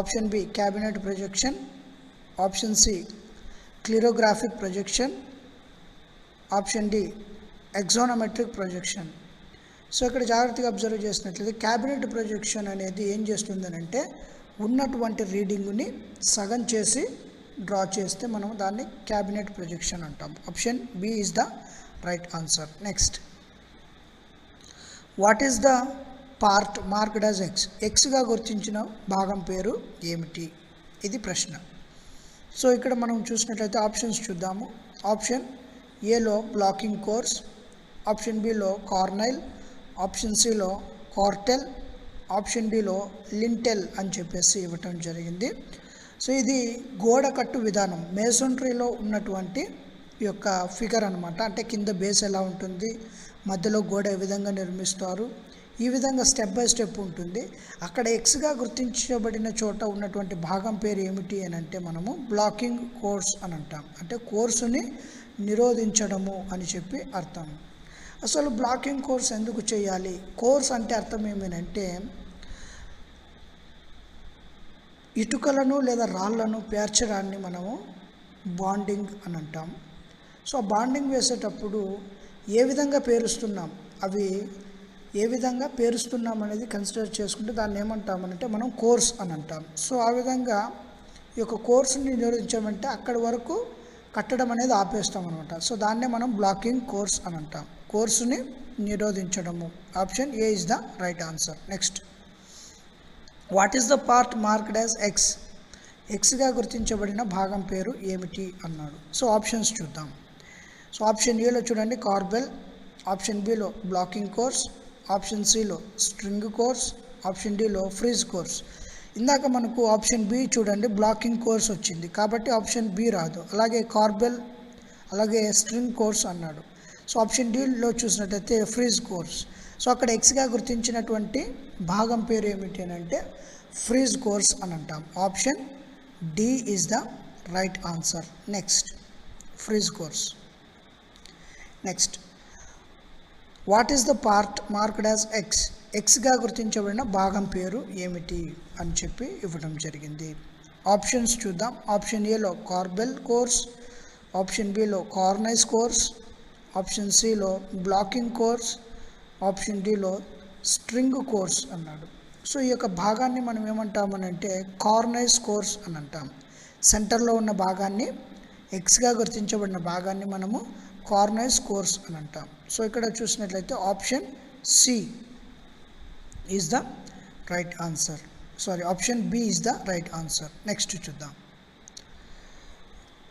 option B cabinet projection, option C clinographic projection, option D axonometric projection. So ఇక్కడ జాగ్రత్తగా అబ్జర్వ్ చేసినట్లయితే క్యాబినెట్ ప్రొజెక్షన్ అనేది ఏం చేస్తుందనంటే ఉన్నటువంటి రీడింగ్ని సగం చేసి డ్రా చేస్తే మనం దాన్ని క్యాబినెట్ ప్రొజెక్షన్ అంటాం. Option B is the right answer. Next, what is the part marked as X? ఎక్స్గా గుర్తించిన భాగం పేరు ఏమిటి? ఇది ప్రశ్న. సో ఇక్కడ మనం చూసినట్లయితే ఆప్షన్స్ చూద్దాము. ఆప్షన్ ఏలో బ్లాకింగ్ కోర్స్, ఆప్షన్ బిలో కార్నైల్, ఆప్షన్ సిలో కార్టెల్, ఆప్షన్ డిలో లింటెల్ అని చెప్పేసి ఇవ్వటం జరిగింది. సో ఇది గోడ కట్టు విధానం, మేసonryలో ఉన్నటువంటి ఈ యొక్క ఫిగర్ అనమాట. అంటే కింద బేస్ ఎలా ఉంటుంది, మధ్యలో గోడ ఏ విధంగా నిర్మిస్తారు, ఈ విధంగా స్టెప్ బై స్టెప్ ఉంటుంది. అక్కడ ఎక్స్గా గుర్తించబడిన చోట ఉన్నటువంటి భాగం పేరు ఏమిటి అని అంటే మనము బ్లాకింగ్ కోర్స్ అని అంటాం. అంటే కోర్సుని నిరోధించడము అని చెప్పి అర్థం. అసలు బ్లాకింగ్ కోర్స్ ఎందుకు చేయాలి? కోర్స్ అంటే అర్థం ఏమేనంటే ఇటుకలను లేదా రాళ్లను పేర్చడాన్ని మనము బాండింగ్ అని అంటాం. సో ఆ బాండింగ్ వేసేటప్పుడు ఏ విధంగా పేరుస్తున్నాం, అవి ఏ విధంగా పేరుస్తున్నాం అనేది కన్సిడర్ చేసుకుంటే దాన్ని ఏమంటామనంటే మనం కోర్స్ అని అంటాం. సో ఆ విధంగా ఈ యొక్క కోర్సుని నిరోధించామంటే అక్కడి వరకు కట్టడం అనేది ఆపేస్తాం అనమాట. సో దాన్నే మనం బ్లాకింగ్ కోర్స్ అని అంటాం, కోర్సుని నిరోధించడము. Option A is the right answer. Next, what is the part marked as X? ఎక్స్గా గుర్తించబడిన భాగం పేరు ఏమిటి అన్నాడు. సో ఆప్షన్స్ చూద్దాం. సో ఆప్షన్ ఏలో చూడండి కార్బెల్, ఆప్షన్ బిలో బ్లాకింగ్ కోర్స్, ఆప్షన్ సిలో స్ట్రింగ్ కోర్స్, ఆప్షన్ డిలో ఫ్రీజ్ కోర్స్. ఇందాక మనకు ఆప్షన్ బి చూడండి బ్లాకింగ్ కోర్స్ వచ్చింది కాబట్టి ఆప్షన్ బి రాదు. అలాగే కార్బెల్ అలాగే స్ట్రింగ్ కోర్స్ అన్నాడు. సో ఆప్షన్ డిలో చూసినట్టయితే ఫ్రీజ్ కోర్స్. సో అక్కడ ఎక్స్గా గుర్తించినటువంటి భాగం పేరు ఏమిటి అని అంటే ఫ్రీజ్ కోర్స్ అని అంటాం. Option D is the right answer. Next, frieze course. Next, what is the part marked as X? ఎక్స్గా గుర్తించబడిన భాగం పేరు ఏమిటి అని చెప్పి ఇవ్వడం జరిగింది. ఆప్షన్స్ చూద్దాం. ఆప్షన్ ఏలో కార్బెల్ కోర్స్, ఆప్షన్ బిలో కార్నైస్ కోర్స్, ఆప్షన్ సిలో బ్లాకింగ్ కోర్స్, ఆప్షన్ డిలో స్ట్రింగ్ కోర్స్ అన్నాడు. సో ఈ యొక్క భాగాన్ని మనం ఏమంటామనంటే కార్నైస్ కోర్స్ అని అంటాం. సెంటర్లో ఉన్న భాగాన్ని, ఎక్స్గా గుర్తించబడిన భాగాన్ని మనము కార్నైస్ కోర్స్ అని అంటాం. సో ఇక్కడ చూసినట్లయితే option C is the right answer. Option B is the right answer. Next చూద్దాం.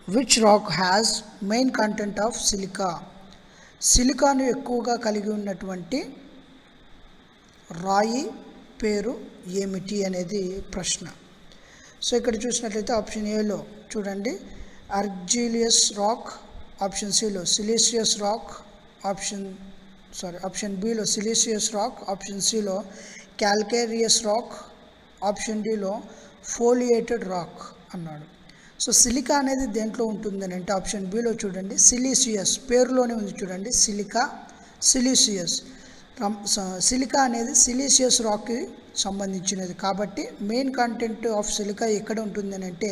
Which rock has main content of silica? సిలికాను ఎక్కువగా కలిగి ఉన్నటువంటి రాయి పేరు ఏమిటి అనేది ప్రశ్న. సో ఇక్కడ చూసినట్లయితే ఆప్షన్ ఏలో చూడండి అర్జిలియస్ రాక్, ఆప్షన్ సిలో సిలీసియస్ రాక్, ఆప్షన్ బిలో సిలీసియస్ రాక్, ఆప్షన్ సిలో క్యాల్కేరియస్ రాక్, ఆప్షన్ డిలో ఫోలియేటెడ్ రాక్ అన్నాడు. సో సిలికా అనేది దేంట్లో ఉంటుందని అంటే ఆప్షన్ బిలో చూడండి సిలీసియస్, పేరులోనే ఉంది చూడండి సిలికా, సిలీసియస్. సిలికా అనేది సిలీసియస్ రాక్కి సంబంధించినది కాబట్టి మెయిన్ కంటెంట్ ఆఫ్ సిలికా ఎక్కడ ఉంటుందని అంటే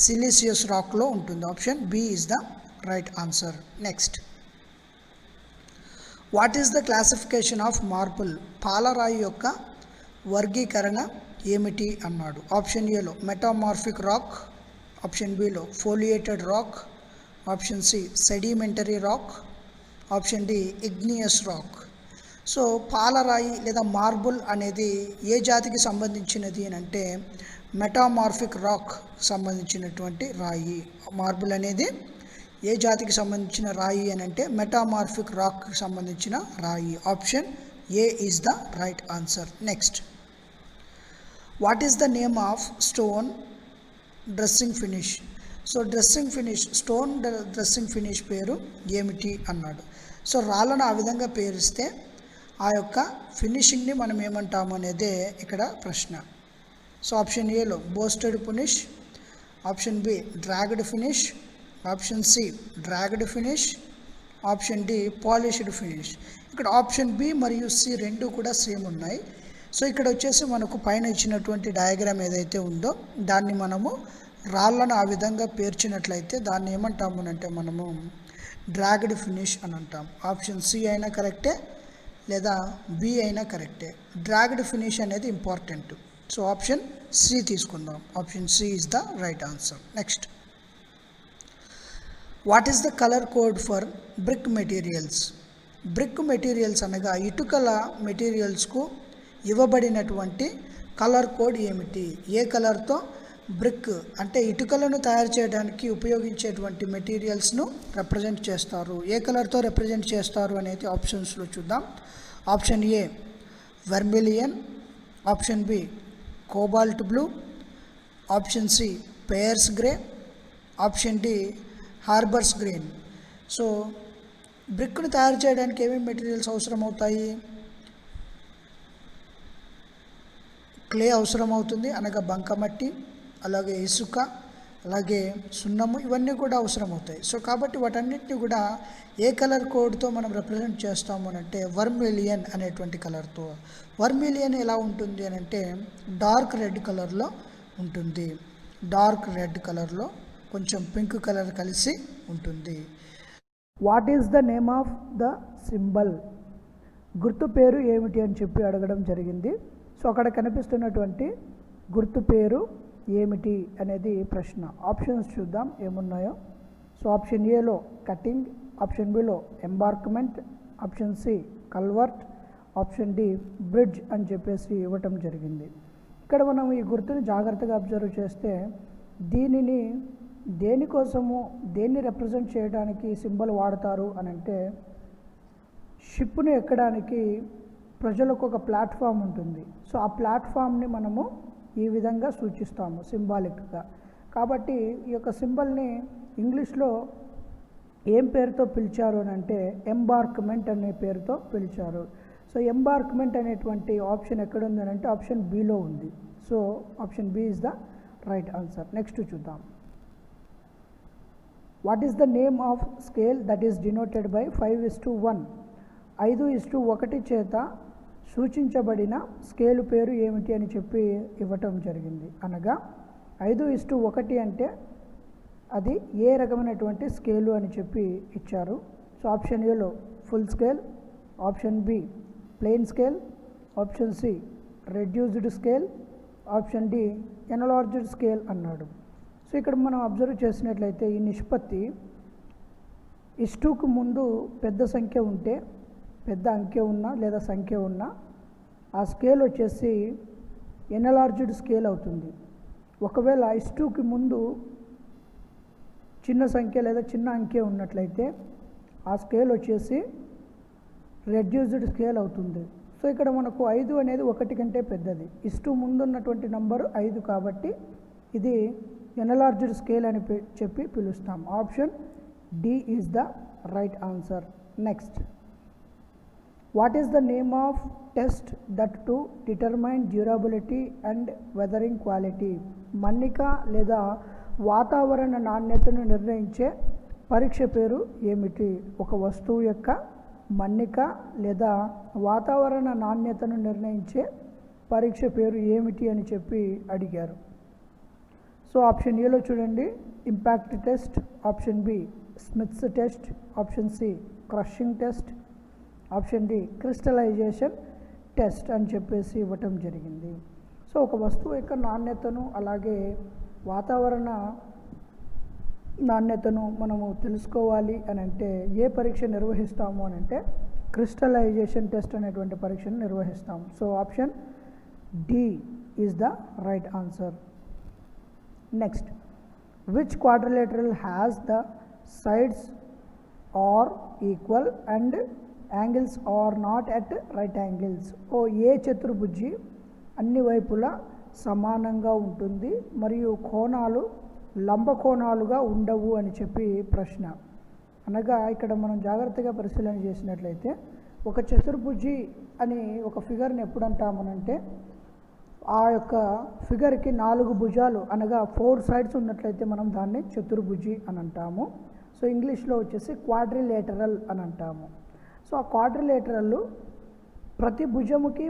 సిలీసియస్ రాక్లో ఉంటుంది. Option B is the right answer. Next, what is the classification of marble? పాలరాయి యొక్క వర్గీకరణ ఏమిటి అన్నాడు. ఆప్షన్ ఏలో మెటామార్ఫిక్ రాక్, ఆప్షన్ బిలో foliated rock, option C sedimentary rock, option D igneous rock. So పాలరాయి లేదా మార్బుల్ అనేది ఏ జాతికి సంబంధించినది అని అంటే మెటామార్ఫిక్ రాక్ సంబంధించినటువంటి రాయి. మార్బుల్ అనేది ఏ జాతికి సంబంధించిన రాయి అని అంటే మెటామార్ఫిక్ రాక్కి సంబంధించిన రాయి. Option A is the right answer. Next, what is the name of stone dressing finish? So dressing finish, stone dressing finish పేరు ఏమిటి అన్నాడు. సో రాళ్ళను ఆ విధంగా పేరిస్తే ఆ యొక్క ఫినిషింగ్ని మనం ఏమంటాము అనేదే ఇక్కడ ప్రశ్న. సో ఆప్షన్ ఏలో boasted finish, option B dragged finish, option C dragged finish, option D polished finish. ఇక్కడ ఆప్షన్ బి మరియు సి రెండు కూడా సేమ్ ఉన్నాయి. సో ఇక్కడ వచ్చేసి మనకు పైన ఇచ్చినటువంటి డయాగ్రామ్ ఏదైతే ఉందో దాన్ని మనము రాళ్ళను ఆ విధంగా పేర్చినట్లయితే దాన్ని ఏమంటాము అంటే మనము డ్రాగ్డ్ ఫినిష్ అని అంటాం. ఆప్షన్ సి అయినా కరెక్టే లేదా బి అయినా కరెక్టే. డ్రాగ్డ్ ఫినిష్ అనేది ఇంపార్టెంట్. సో ఆప్షన్ సి తీసుకుందాం. Option C is the right answer. Next, what is the colour code for brick materials? Brick materials అనగా ఇటుకల మెటీరియల్స్కు ఇవ్వబడినటువంటి కలర్ కోడ్ ఏమిటి? ఏ కలర్తో బ్రిక్ అంటే ఇటుకలను తయారు చేయడానికి ఉపయోగించేటువంటి మెటీరియల్స్ను రిప్రజెంట్ చేస్తారు? ఏ కలర్తో రిప్రజెంట్ చేస్తారు అనేది ఆప్షన్స్లో చూద్దాం. Option A vermilion, option B cobalt blue, option C Payne's grey, option D harbours green. So బ్రిక్ను తయారు చేయడానికి ఏమేమి మెటీరియల్స్ అవసరం అవుతాయి? క్లే అవసరం అవుతుంది, అనగా బంకమట్టి, అలాగే ఇసుక, అలాగే సున్నము, ఇవన్నీ కూడా అవసరం అవుతాయి. సో కాబట్టి వాటన్నిటిని కూడా ఏ కలర్ కోడ్తో మనం రిప్రజెంట్ చేస్తాము అని అంటే వర్మిలియన్ అనేటువంటి కలర్తో. వర్మిలియన్ ఎలా ఉంటుంది అని అంటే డార్క్ రెడ్ కలర్లో ఉంటుంది. డార్క్ రెడ్ కలర్లో కొంచెం పింక్ కలర్ కలిసి ఉంటుంది. What is the name of the symbol? గుర్తు పేరు ఏమిటి అని చెప్పి అడగడం జరిగింది. సో అక్కడ కనిపిస్తున్నటువంటి గుర్తు పేరు ఏమిటి అనేది ప్రశ్న. ఆప్షన్స్ చూద్దాం ఏమున్నాయో. సో ఆప్షన్ ఏలో కటింగ్, ఆప్షన్ బిలో embankment, option C culvert, option D bridge అని చెప్పేసి ఇవ్వటం జరిగింది. ఇక్కడ మనం ఈ గుర్తుని జాగ్రత్తగా అబ్జర్వ్ చేస్తే దీనిని దేనికోసము, దేన్ని రిప్రజెంట్ చేయడానికి సింబల్ వాడతారు అని అంటే షిప్ను ఎక్కడానికి ప్రజలకు ఒక ప్లాట్ఫామ్ ఉంటుంది. సో ఆ ప్లాట్ఫామ్ని మనము ఈ విధంగా సూచిస్తాము సింబాలిక్గా. కాబట్టి ఈ యొక్క సింబల్ని ఇంగ్లీష్లో ఏం పేరుతో పిలిచారు అని అంటే ఎంబార్క్మెంట్ అనే పేరుతో పిలిచారు. సో ఎంబార్క్మెంట్ అనేటువంటి ఆప్షన్ ఎక్కడ ఉంది అని అంటే ఆప్షన్ బిలో ఉంది. So option B is the right answer. Next చూద్దాం. What is the name of scale that is denoted by 5:1? 5:1 చేత సూచించబడిన స్కేలు పేరు ఏమిటి అని చెప్పి ఇవ్వటం జరిగింది. అనగా 5:1 అంటే అది ఏ రకమైనటువంటి స్కేలు అని చెప్పి ఇచ్చారు. సో ఆప్షన్ ఏలో full scale, option B plain scale, option C reduced scale, option D enlarged scale అన్నాడు. సో ఇక్కడ మనం అబ్జర్వ్ చేసినట్లయితే ఈ నిష్పత్తి ఇస్టుకు ముందు పెద్ద సంఖ్య ఉంటే, పెద్ద అంకె ఉన్నా లేదా సంఖ్య ఉన్నా ఆ స్కేల్ వచ్చేసి ఎన్లార్జ్డ్ స్కేల్ అవుతుంది. ఒకవేళ ఇస్టుకి ముందు చిన్న సంఖ్య లేదా చిన్న అంకె ఉన్నట్లయితే ఆ స్కేల్ వచ్చేసి రెడ్యూస్డ్ స్కేల్ అవుతుంది. సో ఇక్కడ మనకు 5 అనేది 1 కంటే పెద్దది, ఇస్టు ముందు ఉన్నటువంటి నంబరు 5 కాబట్టి ఇది ఎన్లార్జ్డ్ స్కేల్ అని చెప్పి పిలుస్తాం. Option D is the right answer. Next, what is the name of test that to determine durability and weathering quality? మన్నిక లేదా వాతావరణ నాణ్యతను నిర్ణయించే పరీక్ష పేరు ఏమిటి? ఒక వస్తువు యొక్క మన్నిక లేదా వాతావరణ నాణ్యతను నిర్ణయించే పరీక్ష పేరు ఏమిటి అని చెప్పి అడిగారు. సో ఆప్షన్ ఏలో చూడండి impact test, option B Smith's test, option C crushing test, option D crystallisation test అని చెప్పేసి ఇవ్వటం జరిగింది. సో ఒక వస్తువు యొక్క నాణ్యతను అలాగే వాతావరణ నాణ్యతను మనము తెలుసుకోవాలి అని అంటే ఏ పరీక్ష నిర్వహిస్తాము అని అంటే క్రిస్టలైజేషన్ టెస్ట్ అనేటువంటి పరీక్షను నిర్వహిస్తాము. So option D is the right answer. Next, which quadrilateral has the sides are equal and angles are not at right angles? ఏ చతుర్భుజి అన్ని వైపులా సమానంగా ఉంటుంది మరియు కోణాలు లంబకోణాలుగా ఉండవు అని చెప్పి ప్రశ్న. అనగా ఇక్కడ మనం జాగ్రత్తగా పరిశీలన చేసినట్లయితే ఒక చతుర్భుజి అని ఒక ఫిగర్ని ఎప్పుడు అంటామనంటే ఆ యొక్క ఫిగర్కి 4 భుజాలు అనగా 4 సైడ్స్ ఉన్నట్లయితే మనం దాన్ని చతుర్భుజి అని అంటాము. సో ఇంగ్లీష్లో వచ్చేసి క్వాడ్రిలేటరల్ అని అంటాము. సో ఆ క్వాడ్రిలేటరల్ ప్రతి భుజముకి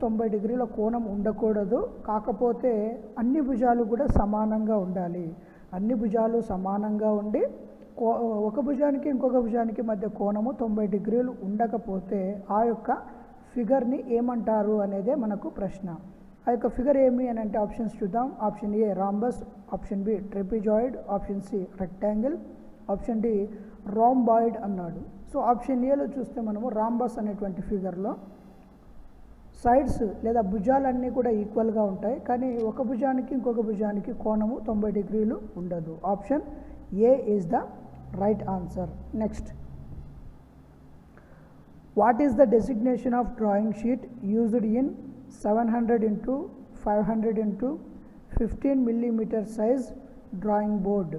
90 డిగ్రీల కోణం ఉండకూడదు, కాకపోతే అన్ని భుజాలు కూడా సమానంగా ఉండాలి. అన్ని భుజాలు సమానంగా ఉండి ఒక భుజానికి ఇంకొక భుజానికి మధ్య కోణము 90 డిగ్రీలు ఉండకపోతే ఆ యొక్క ఫిగర్ని ఏమంటారు అనేదే మనకు ప్రశ్న. ఆ యొక్క ఫిగర్ ఏమి అని అంటే ఆప్షన్స్ చూద్దాం. Option A rhombus, option B trapezoid, option C rectangle, option D rhomboid అన్నాడు. సో ఆప్షన్ ఏలో చూస్తే మనము రాంబస్ అనేటువంటి ఫిగర్లో సైడ్స్ లేదా భుజాలన్నీ కూడా ఈక్వల్గా ఉంటాయి, కానీ ఒక భుజానికి ఇంకొక భుజానికి కోణము 90 డిగ్రీలు ఉండదు. Option A is the right answer. Next, what is the designation of drawing sheet used in 700 into 500 into 15 millimeter size drawing board?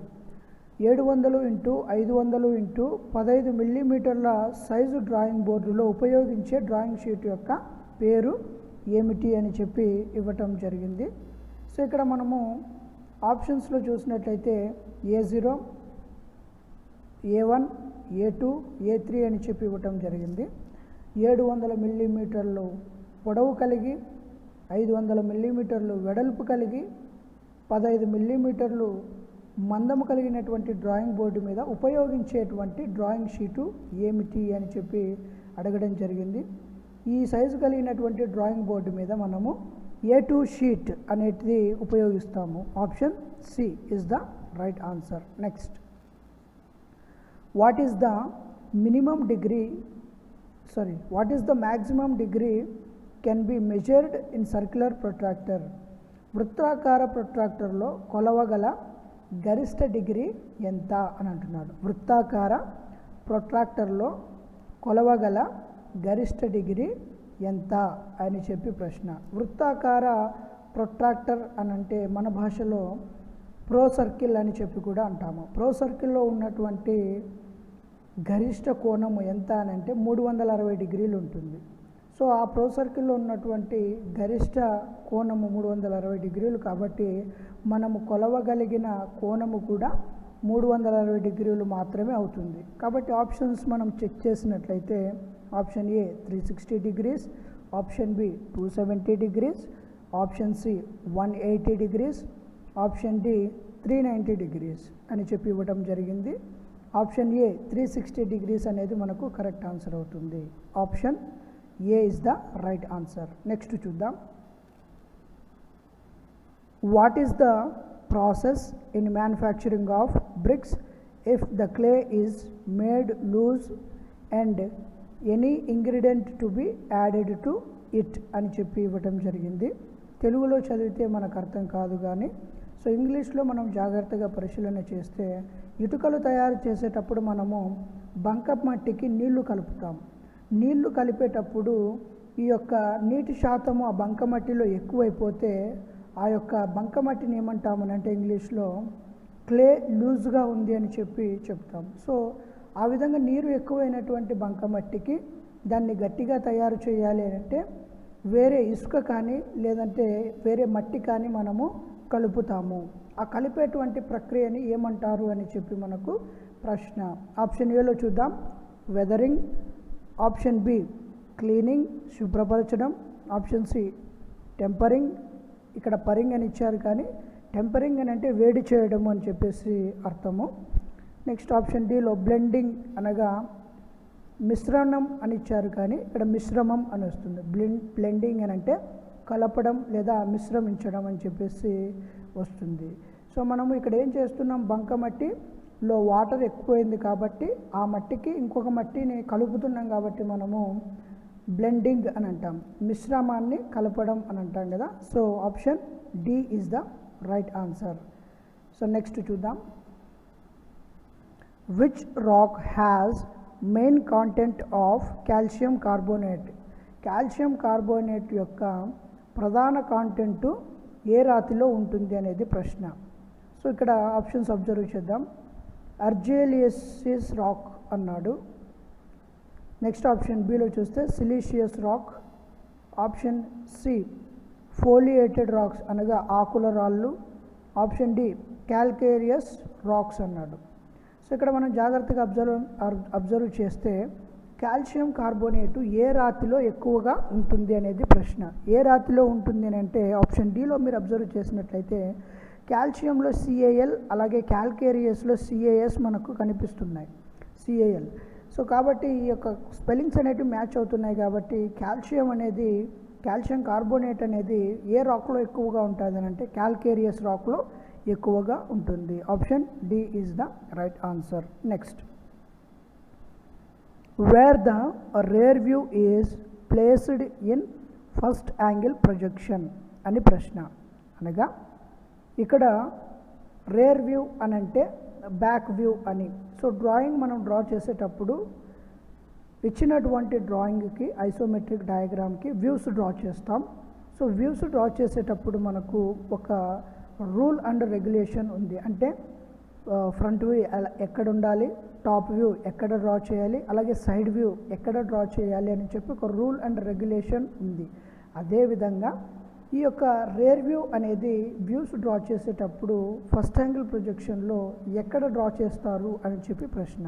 700 into 500 into 15 మిల్లీమీటర్ల సైజు డ్రాయింగ్ బోర్డులో ఉపయోగించే డ్రాయింగ్ షీట్ యొక్క పేరు ఏమిటి అని చెప్పి ఇవ్వటం జరిగింది. సో ఇక్కడ మనము ఆప్షన్స్లో చూసినట్లయితే A0, A1, A2, A3 అని చెప్పి ఇవ్వటం జరిగింది. 700 మిల్లీమీటర్లు పొడవు కలిగి, 500 మిల్లీమీటర్లు వెడల్పు కలిగి, 15 మిల్లీమీటర్లు మందము కలిగినటువంటి డ్రాయింగ్ బోర్డు మీద ఉపయోగించేటువంటి డ్రాయింగ్ షీటు ఏమిటి అని చెప్పి అడగడం జరిగింది. ఈ సైజు కలిగినటువంటి డ్రాయింగ్ బోర్డు మీద మనము A2 షీట్ అనేది ఉపయోగిస్తాము. Option C is the right answer. Next, what is the maximum degree can be measured in circular protractor? వృత్తాకార ప్రొట్రాక్టర్లో కొలవగల గరిష్ట డిగ్రీ ఎంత అని అంటున్నాడు. వృత్తాకార ప్రొట్రాక్టర్లో కొలవగల గరిష్ట డిగ్రీ ఎంత అని చెప్పి ప్రశ్న. వృత్తాకార ప్రొట్రాక్టర్ అని అంటే మన భాషలో ప్రో సర్కిల్ అని చెప్పి కూడా అంటాము. ప్రో సర్కిల్లో ఉన్నటువంటి గరిష్ట కోణము ఎంత అని అంటే 360 డిగ్రీలు ఉంటుంది. సో ఆ ప్రో సర్కిల్లో ఉన్నటువంటి గరిష్ట కోణము 360 డిగ్రీలు కాబట్టి మనము కొలవగలిగిన కోణము కూడా 360 డిగ్రీలు మాత్రమే అవుతుంది. కాబట్టి ఆప్షన్స్ మనం చెక్ చేసినట్లయితే option A 360 degrees, option B 270 degrees, option C 180 degrees, option D 390 degrees అని చెప్పి ఇవ్వడం జరిగింది. ఆప్షన్ ఏ 360 degrees అనేది మనకు కరెక్ట్ ఆన్సర్ అవుతుంది. Option A is the right answer. Next చూద్దాం. What is the process in manufacturing of bricks if the clay is made loose and any ingredient to be added to it అని చెప్పి ఇవ్వటం జరిగింది. తెలుగులో చదివితే మనకు అర్థం కాదు, కానీ సో ఇంగ్లీష్లో మనం జాగ్రత్తగా పరిశీలన చేస్తే ఇటుకలు తయారు చేసేటప్పుడు మనము బంకమట్టికి నీళ్లు కలుపుతాం. నీళ్లు కలిపేటప్పుడు ఈ యొక్క నీటి శాతము ఆ బంకమట్టిలో ఎక్కువైపోతే ఆ యొక్క బంకమట్టిని ఏమంటామనంటే ఇంగ్లీష్లో క్లే లూజ్గా ఉంది అని చెప్పి చెప్తాం. సో ఆ విధంగా నీరు ఎక్కువైనటువంటి బంకమట్టికి దాన్ని గట్టిగా తయారు చేయాలి అంటే వేరే ఇసుక కానీ లేదంటే వేరే మట్టి కానీ మనము కలుపుతాము. ఆ కలిపేటువంటి ప్రక్రియని ఏమంటారు అని చెప్పి మనకు ప్రశ్న. ఆప్షన్ ఏలో చూద్దాం. వెదరింగ్, ఆప్షన్ బి క్లీనింగ్ శుభ్రపరచడం, ఆప్షన్ సి టెంపరింగ్, ఇక్కడ పరింగ్ అని ఇచ్చారు కానీ టెంపరింగ్ అని అంటే వేడి చేయడము అని చెప్పేసి అర్థము. నెక్స్ట్ ఆప్షన్ డిలో బ్లెండింగ్ అనగా మిశ్రణం అని ఇచ్చారు కానీ ఇక్కడ మిశ్రమం అని వస్తుంది. బ్లెండింగ్ అని అంటే కలపడం లేదా మిశ్రమించడం అని చెప్పేసి వస్తుంది. సో మనము ఇక్కడ ఏం చేస్తున్నాం, బంకమట్టిలో వాటర్ ఎక్కువైంది కాబట్టి ఆ మట్టికి ఇంకొక మట్టిని కలుపుతున్నాం కాబట్టి మనము బ్లెండింగ్ అని అంటాం, మిశ్రమాన్ని కలపడం అని అంటాం కదా. So option D is the right answer. So next చూద్దాం. Which rock has main content of calcium carbonate? Calcium carbonate యొక్క ప్రధాన కాంటెంటు ఏ రాతిలో ఉంటుంది అనేది ప్రశ్న. సో ఇక్కడ ఆప్షన్స్ అబ్జర్వ్ చేద్దాం. అర్జేలియసిస్ రాక్ అన్నాడు. నెక్స్ట్ ఆప్షన్ బిలో చూస్తే సిలీషియస్ రాక్, ఆప్షన్ సి ఫోలియేటెడ్ రాక్స్ అనగా ఆకుల రాళ్ళు, ఆప్షన్ డి క్యాల్కేరియస్ రాక్స్ అన్నాడు. సో ఇక్కడ మనం జాగ్రత్తగా అబ్జర్వ్ చేస్తే కాల్షియం కార్బోనేటు ఏ రాతిలో ఎక్కువగా ఉంటుంది అనేది ప్రశ్న. ఏ రాతిలో ఉంటుంది అని అంటే ఆప్షన్ డిలో మీరు అబ్జర్వ్ చేసినట్లయితే కాల్షియంలో సిఏఎల్ అలాగే క్యాల్కేరియస్లో సిఏఎస్ మనకు కనిపిస్తున్నాయి, సిఏఎల్. సో కాబట్టి ఈ యొక్క స్పెల్లింగ్స్ అనేటివి మ్యాచ్ అవుతున్నాయి కాబట్టి కాల్షియం కార్బోనేట్ అనేది ఏ రాక్లో ఎక్కువగా ఉంటుంది అని అంటే క్యాల్కేరియస్ రాక్లో ఎక్కువగా ఉంటుంది. Option D is the right answer. Next, where the rear view is placed in first angle projection అని ప్రశ్న. అనగా ఇక్కడ రేర్ వ్యూ అని అంటే బ్యాక్ వ్యూ అని. సో డ్రాయింగ్ మనం డ్రా చేసేటప్పుడు ఇచ్చినటువంటి డ్రాయింగ్కి ఐసోమెట్రిక్ డయాగ్రామ్కి వ్యూస్ డ్రా చేస్తాం. సో వ్యూస్ డ్రా చేసేటప్పుడు మనకు ఒక రూల్ అండ్ రెగ్యులేషన్ ఉంది. అంటే ఫ్రంట్ వ్యూ ఎక్కడ ఉండాలి, టాప్ వ్యూ ఎక్కడ డ్రా చేయాలి, అలాగే సైడ్ వ్యూ ఎక్కడ డ్రా చేయాలి అని చెప్పి ఒక రూల్ అండ్ రెగ్యులేషన్ ఉంది. అదేవిధంగా ఈ యొక్క రేర్ వ్యూ అనేది వ్యూస్ డ్రా చేసేటప్పుడు ఫస్ట్ యాంగిల్ ప్రొజెక్షన్లో ఎక్కడ డ్రా చేస్తారు అని చెప్పి ప్రశ్న.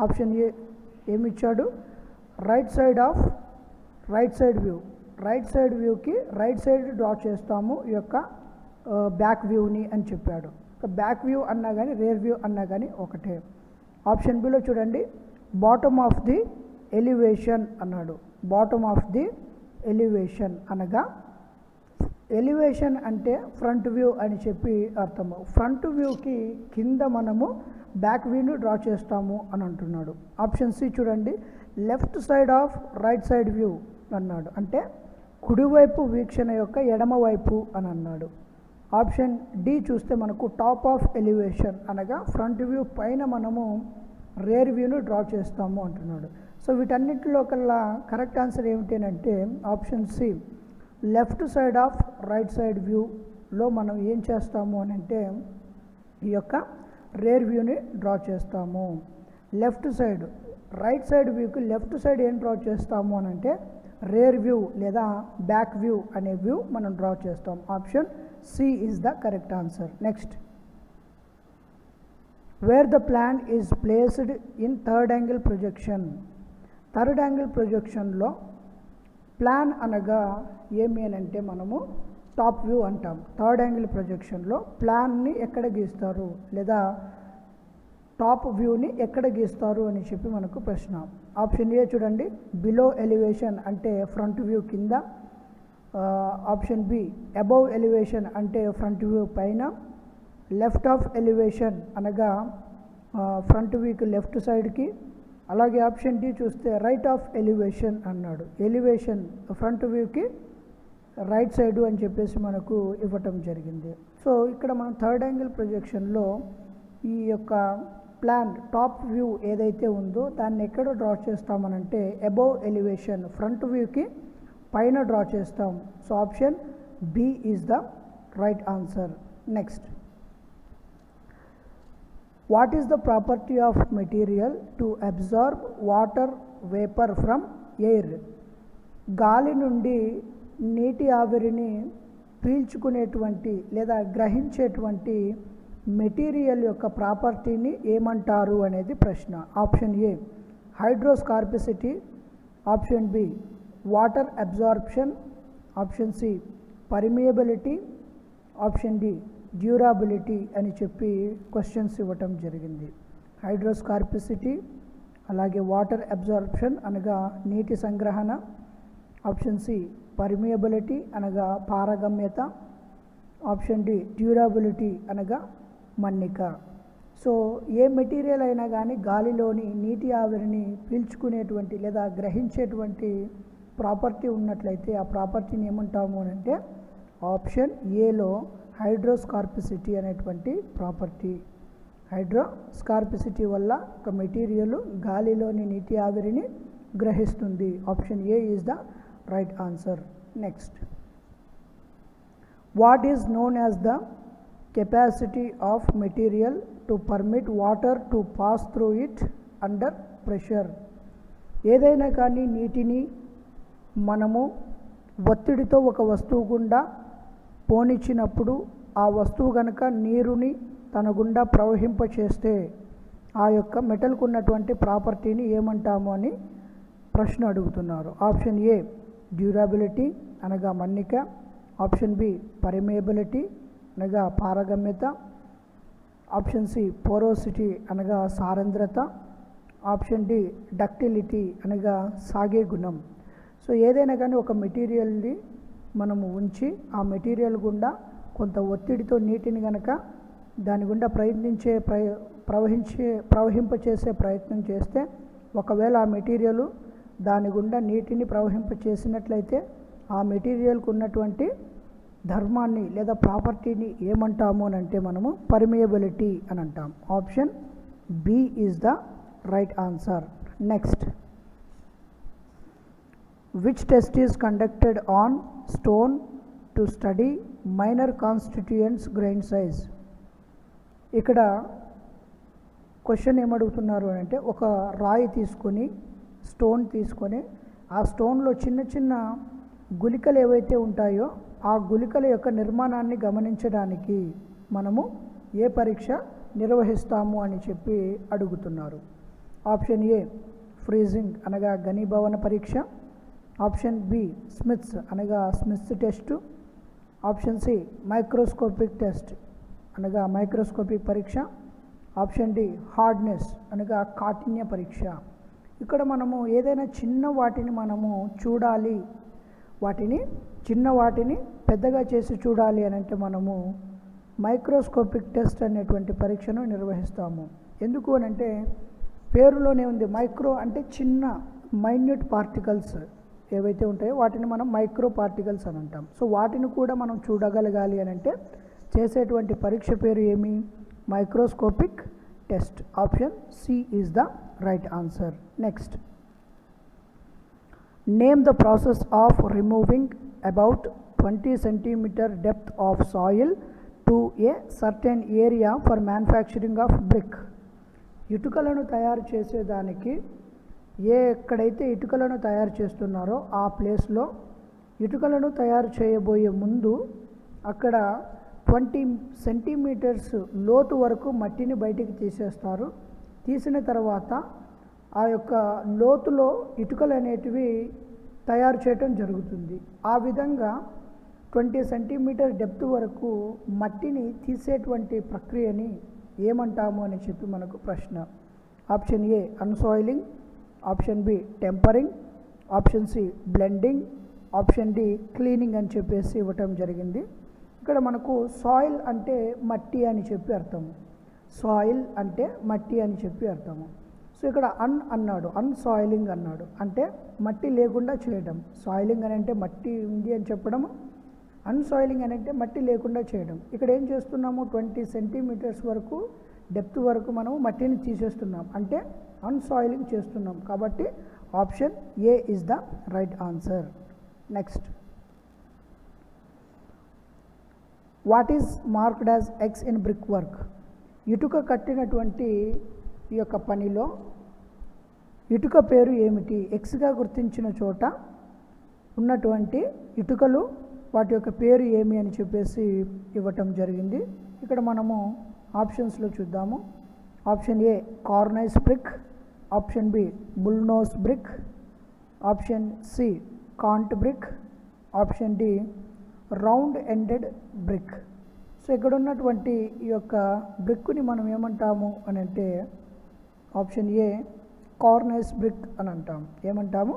ఆప్షన్ ఏ ఏమిచ్చాడు, right side view. Right side వ్యూకి రైట్ సైడ్ డ్రా చేస్తాము ఈ యొక్క బ్యాక్ వ్యూని అని చెప్పాడు. బ్యాక్ వ్యూ అన్నా కానీ రేర్ వ్యూ అన్నా కానీ ఒకటే. ఆప్షన్ బిలో చూడండి, బాటమ్ ఆఫ్ ది ఎలివేషన్ అన్నాడు. బాటమ్ ఆఫ్ ది ఎలివేషన్ అనగా ఎలివేషన్ అంటే ఫ్రంట్ వ్యూ అని చెప్పి అర్థము. ఫ్రంట్ వ్యూకి కింద మనము బ్యాక్ వ్యూని డ్రా చేస్తాము అని అంటున్నాడు. ఆప్షన్ సి చూడండి, left side of right side view అన్నాడు. అంటే కుడివైపు వీక్షణ యొక్క ఎడమ వైపు అని అన్నాడు. ఆప్షన్ డి చూస్తే మనకు టాప్ ఆఫ్ ఎలివేషన్ అనగా ఫ్రంట్ వ్యూ పైన మనము రేర్ వ్యూను డ్రా చేస్తాము అంటున్నాడు. సో వీటన్నిటిలో కల్లా కరెక్ట్ ఆన్సర్ ఏమిటి అంటే option C, left side of right side వ్యూలో మనం ఏం చేస్తాము అని అంటే ఈ యొక్క రేర్ వ్యూని డ్రా చేస్తాము. లెఫ్ట్ సైడ్ రైట్ సైడ్ వ్యూకి లెఫ్ట్ సైడ్ ఏం డ్రా చేస్తాము అని అంటే రేర్ వ్యూ లేదా బ్యాక్ వ్యూ అనే వ్యూ మనం డ్రా చేస్తాం. Option C is the correct answer. Next, where the plan is placed in third angle projection. Third angle ప్రొజెక్షన్లో ప్లాన్ అనగా ఏమి అని అంటే మనము టాప్ వ్యూ అంటాం. థర్డ్ యాంగిల్ ప్రొజెక్షన్లో ప్లాన్ని ఎక్కడ గీస్తారు లేదా టాప్ వ్యూని ఎక్కడ గీస్తారు అని చెప్పి మనకు ప్రశ్న. ఆప్షన్ ఏ చూడండి, బిలో ఎలివేషన్ అంటే ఫ్రంట్ వ్యూ కింద. ఆప్షన్ బి అబౌవ్ ఎలివేషన్ అంటే ఫ్రంట్ వ్యూ పైన. లెఫ్ట్ ఆఫ్ ఎలివేషన్ అనగా ఫ్రంట్ వ్యూకి లెఫ్ట్ సైడ్కి. అలాగే ఆప్షన్ డి చూస్తే రైట్ ఆఫ్ ఎలివేషన్ అన్నాడు, ఎలివేషన్ ఫ్రంట్ వ్యూకి రైట్ సైడు అని చెప్పేసి మనకు ఇవ్వటం జరిగింది. సో ఇక్కడ మనం థర్డ్ యాంగిల్ ప్రొజెక్షన్లో ఈ యొక్క ప్లాన్ టాప్ వ్యూ ఏదైతే ఉందో దాన్ని ఎక్కడ డ్రా చేస్తామనంటే అబౌవ్ ఎలివేషన్ ఫ్రంట్ వ్యూకి పైన డ్రా చేస్తాం. So option B is the right answer. Next, what is the property of material to absorb water vapour from air? గాలి నుండి నీటి ఆవిరిని పీల్చుకునేటువంటి లేదా గ్రహించేటువంటి మెటీరియల్ యొక్క ప్రాపర్టీని ఏమంటారు అనేది ప్రశ్న. Option A hygroscopicity, option B water absorption, option C permeability, option D durability అని చెప్పి క్వశ్చన్స్ ఇవ్వటం జరిగింది. హైడ్రోస్కార్పిసిటీ, అలాగే వాటర్ అబ్జార్ప్షన్ అనగా నీటి సంగ్రహణ, ఆప్షన్ సి పర్మియబిలిటీ అనగా పారగమ్యత, ఆప్షన్ డి డ్యూరబిలిటీ అనగా మన్నిక. సో ఏ మెటీరియల్ అయినా కానీ గాలిలోని నీటి ఆవిరిని పీల్చుకునేటువంటి లేదా గ్రహించేటువంటి ప్రాపర్టీ ఉన్నట్లయితే ఆ ప్రాపర్టీని ఏమంటాము అని అంటే ఆప్షన్ ఏలో హైడ్రోస్కార్పిసిటీ అనేటువంటి ప్రాపర్టీ. హైడ్రోస్కార్పిసిటీ వల్ల ఒక మెటీరియల్ గాలిలోని నీటి ఆవిరిని గ్రహిస్తుంది. Option A is the right answer. Next, what is known as the capacity of material to permit water to pass through it under pressure? ఏదైనా కానీ నీటిని మనము ఒత్తిడితో ఒక వస్తువు గుండా పోనిచ్చినప్పుడు ఆ వస్తువు కనుక నీరుని తన గుండా ప్రవహింపచేస్తే ఆ యొక్క మెటల్కు ఉన్నటువంటి ప్రాపర్టీని ఏమంటాము అని ప్రశ్న అడుగుతున్నారు. ఆప్షన్ ఏ డ్యూరబిలిటీ అనగా మన్నిక, ఆప్షన్ బి పర్మియబిలిటీ అనగా పారగమ్యత, ఆప్షన్ సి పోరోసిటీ అనగా సారంద్రత, ఆప్షన్ డి డక్టిలిటీ అనగా సాగే గుణం. సో ఏదైనా కానీ ఒక మెటీరియల్ని మనము ఉంచి ఆ మెటీరియల్ గుండా కొంత ఒత్తిడితో నీటిని కనుక దాని గుండా ప్రవహింపచేసే ప్రయత్నం చేస్తే ఒకవేళ ఆ మెటీరియల్ దాని గుండా నీటిని ప్రవహింపచేసినట్లయితే ఆ మెటీరియల్కు ఉన్నటువంటి ధర్మాన్ని లేదా ప్రాపర్టీని ఏమంటాము అని అంటే మనము పర్మియబిలిటీ అని అంటాం. Option B is the right answer. Next, which test is conducted on stone to study minor constituents grain size? ఇక్కడ క్వశ్చన్ ఏమడుగుతున్నారు అంటే ఒక రాయి తీసుకొని స్టోన్ తీసుకొని ఆ స్టోన్లో చిన్న చిన్న గుళికలు ఏవైతే ఉంటాయో ఆ గుళికల యొక్క నిర్మాణాన్ని గమనించడానికి మనము ఏ పరీక్ష నిర్వహిస్తాము అని చెప్పి అడుగుతున్నారు. ఆప్షన్ ఏ ఫ్రీజింగ్ అనగా ఘనీభవన పరీక్ష, ఆప్షన్ బి స్మిత్స్ అనగా Smith's test, option C microscopic test అనగా మైక్రోస్కోపిక్ పరీక్ష, ఆప్షన్ డి హార్డ్నెస్ అనగా కాఠిన్య పరీక్ష. ఇక్కడ మనము ఏదైనా చిన్న వాటిని మనము చూడాలి, చిన్న వాటిని పెద్దగా చేసి చూడాలి అని అంటే మనము మైక్రోస్కోపిక్ టెస్ట్ అనేటువంటి పరీక్షను నిర్వహిస్తాము. ఎందుకు అని అంటే పేరులోనే ఉంది, మైక్రో అంటే చిన్న మైన్యూట్ పార్టికల్స్ ఏవైతే ఉంటాయో వాటిని మనం మైక్రో పార్టికల్స్ అని అంటాం. సో వాటిని కూడా మనం చూడగలగాలి అని అంటే చేసేటువంటి పరీక్ష పేరు ఏమి? Microscopic test. Option C is the right answer. Next, name the process of removing about 20 cm depth of soil to a certain area for manufacturing of brick. ఇటుకలను తయారు చేసేదానికి ఎక్కడైతే ఇటుకలను తయారు చేస్తున్నారో ఆ ప్లేస్లో ఇటుకలను తయారు చేయబోయే ముందు అక్కడ 20 సెంటీమీటర్స్ లోతు వరకు మట్టిని బయటికి తీసేస్తారు. తీసిన తర్వాత ఆ యొక్క లోతులో ఇటుకలు అనేటివి తయారు చేయటం జరుగుతుంది. ఆ విధంగా 20 సెంటీమీటర్ డెప్త్ వరకు మట్టిని తీసేటువంటి ప్రక్రియని ఏమంటాము అని చెప్పి మనకు ప్రశ్న. Option A unsoiling, option B tempering, option C blending, option D cleaning అని చెప్పేసి ఇవ్వటం జరిగింది. ఇక్కడ మనకు సాయిల్ అంటే మట్టి అని చెప్పి అర్థము. సాయిల్ అంటే మట్టి అని చెప్పి అర్థము. సో ఇక్కడ అన్నాడు, అన్సాయిలింగ్ అన్నాడు, అంటే మట్టి లేకుండా చేయడం. సాయిలింగ్ అని అంటే మట్టి ఉంది అని చెప్పడము, అన్సాయిలింగ్ అని అంటే మట్టి లేకుండా చేయడం. ఇక్కడ ఏం చేస్తున్నాము, 20 సెంటీమీటర్స్ వరకు డెప్త్ వరకు మనము మట్టిని తీసేస్తున్నాం, అంటే అన్సాయిలింగ్ చేస్తున్నాం. కాబట్టి option A is the right answer. Next, what is marked as X in brick work? ఇటుక కట్టినటువంటి ఈ యొక్క పనిలో ఇటుక పేరు ఏమిటి? ఎక్స్గా గుర్తించిన చోట ఉన్నటువంటి ఇటుకలు వాటి యొక్క పేరు ఏమి అని చెప్పేసి ఇవ్వటం జరిగింది. ఇక్కడ మనము ఆప్షన్స్లో చూద్దాము. Option A cornice brick, option B bullnose brick, option C cant brick, option D round ended brick. So ఇక్కడ ఉన్నటువంటి ఈ యొక్క బ్రిక్ని మనం ఏమంటాము అని అంటే ఆప్షన్ ఏ కార్నైస్ బ్రిక్ అని అంటాము. ఏమంటాము?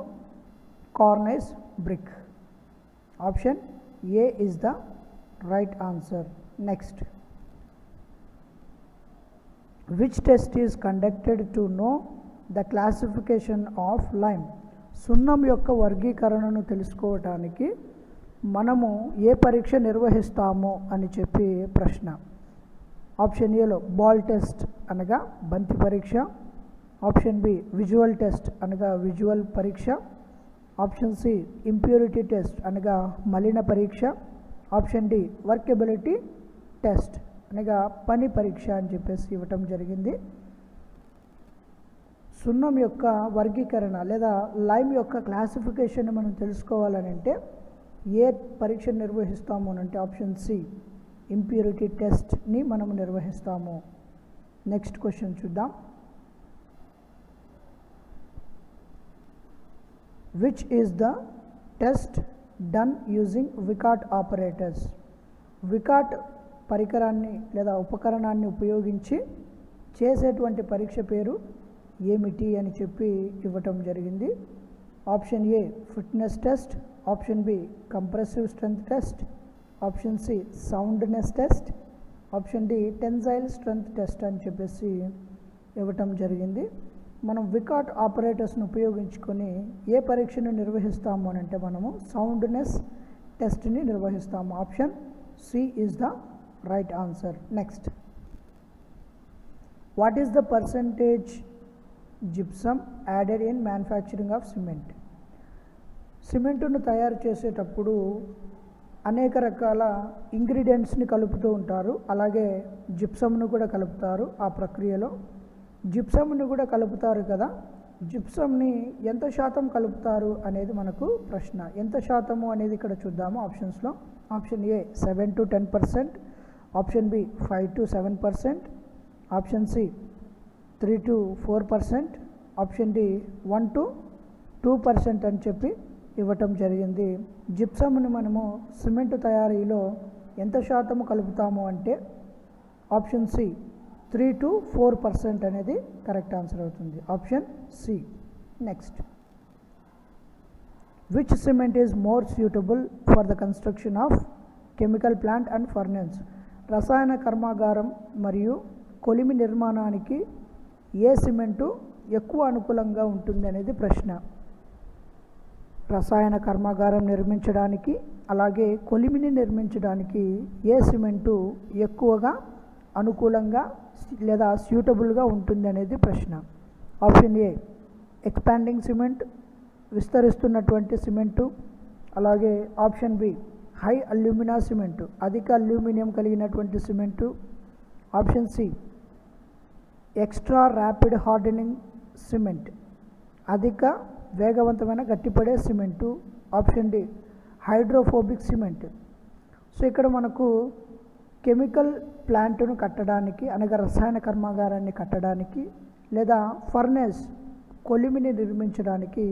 Cornice brick. Option A is the right answer. Next, which test is conducted to know the classification of lime? సున్నం యొక్క వర్గీకరణను తెలుసుకోవటానికి మనము ఏ పరీక్ష నిర్వహిస్తాము అని చెప్పి ప్రశ్న. ఆప్షన్ ఏలో బాల్ టెస్ట్ అనగా బంతి పరీక్ష, ఆప్షన్ బి విజువల్ టెస్ట్ అనగా విజువల్ పరీక్ష, ఆప్షన్ సి ఇంప్యూరిటీ టెస్ట్ అనగా మలిన పరీక్ష, ఆప్షన్ డి వర్కబిలిటీ టెస్ట్ అనగా పని పరీక్ష అని చెప్పేసి ఇవ్వటం జరిగింది. సున్నం యొక్క వర్గీకరణ లేదా లైమ్ యొక్క క్లాసిఫికేషన్ మనం తెలుసుకోవాలని అంటే ఏ పరీక్ష నిర్వహిస్తాము అని అంటే ఆప్షన్ సి ఇంప్యూరిటీ టెస్ట్ని మనం నిర్వహిస్తాము. నెక్స్ట్ క్వశ్చన్ చూద్దాం. Which is the test done using Vicat operators? Vicat పరికరాన్ని లేదా ఉపకరణాన్ని ఉపయోగించి చేసేటువంటి పరీక్ష పేరు ఏమిటి అని చెప్పి ఇవ్వటం జరిగింది. Option A fitness test, option B compressive strength test, option C soundness test, option D tensile strength test అని చెప్పేసి ఇవ్వటం జరిగింది. మనం వికాట్ ఆపరేటర్స్ను ఉపయోగించుకొని ఏ పరీక్షను నిర్వహిస్తాము అని అంటే మనము సౌండ్నెస్ టెస్ట్ని నిర్వహిస్తాము. Option C is the right answer. Next, what is the percentage gypsum added in manufacturing of cement? సిమెంటును తయారు చేసేటప్పుడు అనేక రకాల ఇంగ్రీడియంట్స్ని కలుపుతూ ఉంటారు, అలాగే జిప్సమ్ను కూడా కలుపుతారు. ఆ ప్రక్రియలో జిప్సమ్ని కూడా కలుపుతారు కదా, జిప్సమ్ని ఎంత శాతం కలుపుతారు అనేది మనకు ప్రశ్న. ఎంత శాతము అనేది ఇక్కడ చూద్దాము ఆప్షన్స్లో. Option A 7 to 10%, option B 5 to 7%, option C 3 to 4%, option D 1 to 2% అని చెప్పి ఇవ్వటం జరిగింది. జిప్సమ్ని మనము సిమెంట్ తయారీలో ఎంత శాతము కలుపుతాము అంటే ఆప్షన్ సి 3 to 4% అనేది కరెక్ట్ ఆన్సర్ అవుతుంది. Option C. Next, which cement is more suitable for the construction of chemical plant and furnace? రసాయన కర్మాగారం మరియు కొలిమి నిర్మాణానికి ఏ సిమెంటు ఎక్కువ అనుకూలంగా ఉంటుంది అనేది ప్రశ్న. రసాయన కర్మాగారం నిర్మించడానికి అలాగే కొలిమిని నిర్మించడానికి ఏ సిమెంటు ఎక్కువగా అనుకూలంగా లేదా సూటబుల్గా ఉంటుంది అనేది ప్రశ్న. ఆప్షన్ ఏ ఎక్స్పాండింగ్ సిమెంట్, విస్తరిస్తున్నటువంటి సిమెంటు, అలాగే option B high alumina cement, అధిక అల్యూమినియం కలిగినటువంటి cement, option C extra rapid hardening cement, అధిక వేగవంతమైన గట్టిపడే cement, option D hydrophobic cement. So ఇక్కడ మనకు కెమికల్ ప్లాంట్ను కట్టడానికి అనగా రసాయన కర్మాగారాన్ని కట్టడానికి లేదా ఫర్నేస్ కొలిమిని నిర్మించడానికి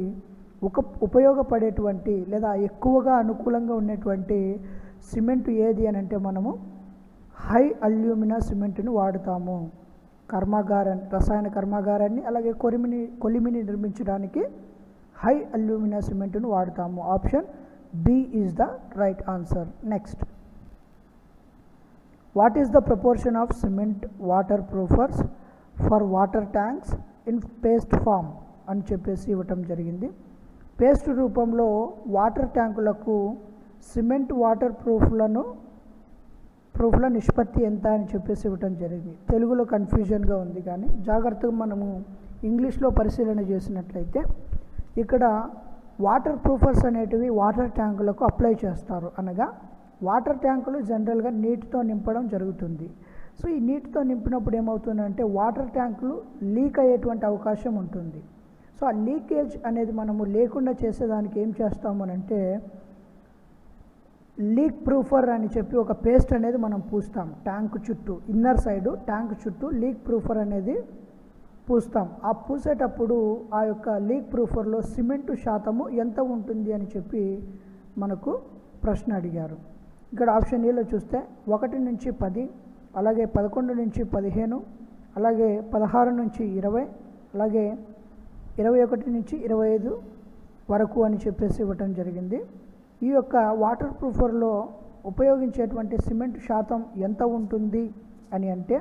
ఉపయోగపడేటువంటి లేదా ఎక్కువగా అనుకూలంగా ఉన్నటువంటి సిమెంట్ ఏది అని అంటే మనము హై అల్యూమినా సిమెంట్ని వాడుతాము. రసాయన కర్మాగారాన్ని అలాగే కొలిమిని నిర్మించడానికి హై అల్యూమినా సిమెంట్ను వాడుతాము. Option B is the right answer. Next, what is the proportion of cement water proofers for water tanks in paste form అని చెప్పేసి ఇవ్వటం జరిగింది. పేస్ట్ రూపంలో వాటర్ ట్యాంకులకు సిమెంట్ వాటర్ ప్రూఫ్ల నిష్పత్తి ఎంత అని చెప్పేసి ఇవ్వటం జరిగింది. తెలుగులో కన్ఫ్యూజన్గా ఉంది, కానీ జాగ్రత్తగా మనము ఇంగ్లీష్లో పరిశీలన చేసినట్లయితే ఇక్కడ వాటర్ ప్రూఫర్స్ అనేటివి వాటర్ ట్యాంకులకు అప్లై చేస్తారు. అనగా వాటర్ ట్యాంకులు జనరల్గా నీటితో నింపడం జరుగుతుంది. సో ఈ నీటితో నింపినప్పుడు ఏమవుతుందంటే వాటర్ ట్యాంకులు లీక్ అయ్యేటువంటి అవకాశం ఉంటుంది. సో ఆ లీకేజ్ అనేది మనము లేకుండా చేసేదానికి ఏం చేస్తాము అంటే లీక్ ప్రూఫర్ అని చెప్పి ఒక పేస్ట్ అనేది మనం పూస్తాం ట్యాంక్ చుట్టూ, ఇన్నర్ సైడ్ ట్యాంక్ చుట్టూ లీక్ ప్రూఫర్ అనేది పూస్తాం. ఆ పూసేటప్పుడు ఆ యొక్క లీక్ ప్రూఫర్లో సిమెంటు శాతము ఎంత ఉంటుంది అని చెప్పి మనకు ప్రశ్న అడిగారు. ఇక్కడ ఆప్షన్ ఏలో చూస్తే 1 నుంచి 10, అలాగే 11 నుంచి 15, అలాగే 16 నుంచి 20, అలాగే 21 నుంచి 25 వరకు అని చెప్పేసి ఇవ్వటం జరిగింది. ఈ యొక్క వాటర్ ప్రూఫర్లో ఉపయోగించేటువంటి సిమెంట్ శాతం ఎంత ఉంటుంది అని అంటే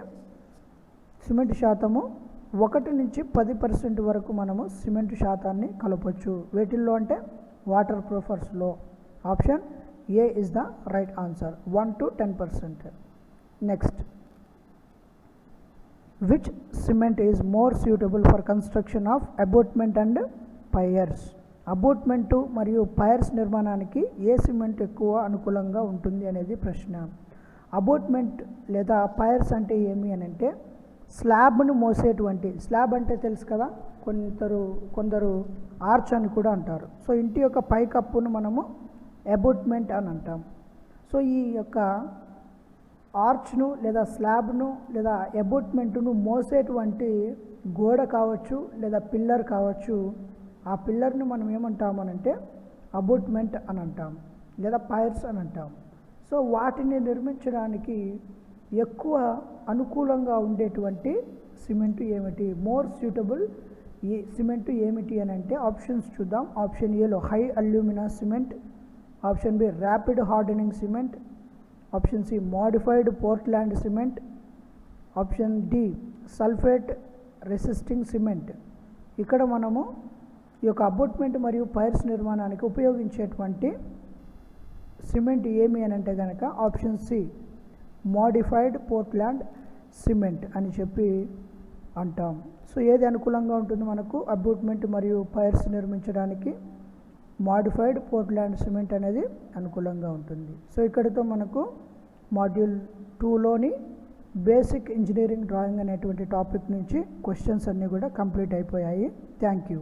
సిమెంట్ శాతము 1 నుంచి 10% వరకు మనము సిమెంట్ శాతాన్ని కలపొచ్చు. వేటిల్లో అంటే వాటర్ ప్రూఫర్స్లో. Option A is the right answer, 1 to 10%. Next, which cement is more suitable for construction of abutment and piers? Abutment మరియు పైర్స్ నిర్మాణానికి ఏ సిమెంట్ ఎక్కువ అనుకూలంగా ఉంటుంది అనేది ప్రశ్న. అబోట్మెంట్ లేదా పైర్స్ అంటే ఏమి అని అంటే స్లాబ్ను మోసేటువంటి, స్లాబ్ అంటే తెలుసు కదా, కొందరు ఆర్చ్ అని కూడా అంటారు. సో ఇంటి యొక్క పైకప్పును మనము అబోట్మెంట్ అని అంటాం. సో ఈ యొక్క ఆర్చ్ను లేదా స్లాబ్ను లేదా అబోట్మెంట్ను మోసేటువంటి గోడ కావచ్చు లేదా పిల్లర్ కావచ్చు, ఆ పిల్లర్ను మనం ఏమంటామనంటే అబోట్మెంట్ అని అంటాం లేదా పైర్స్ అని అంటాం. సో వాటిని నిర్మించడానికి ఎక్కువ అనుకూలంగా ఉండేటువంటి సిమెంటు ఏమిటి, మోర్ సూటబుల్ ఈ సిమెంటు ఏమిటి అని అంటే ఆప్షన్స్ చూద్దాం. ఆప్షన్ ఏలో high alumina cement, option B rapid hardening cement, option C modified Portland cement, option D sulphate resisting cement. ఇక్కడ మనము ఈ యొక్క అబోట్మెంట్ మరియు పైర్స్ నిర్మాణానికి ఉపయోగించేటువంటి సిమెంట్ ఏమి అని అంటే కనుక option C modified Portland cement అని చెప్పి అంటాం. సో ఏది అనుకూలంగా ఉంటుంది మనకు అబోట్మెంట్ మరియు పైర్స్ నిర్మించడానికి? మోడిఫైడ్ పోర్ట్లాండ్ సిమెంట్ అనేది అనుకూలంగా ఉంటుంది. సో ఇక్కడితో మనకు మాడ్యూల్ 2లోని బేసిక్ ఇంజనీరింగ్ డ్రాయింగ్ అనేటువంటి టాపిక్ నుంచి క్వశ్చన్స్ అన్నీ కూడా కంప్లీట్ అయిపోయాయి. Thank you.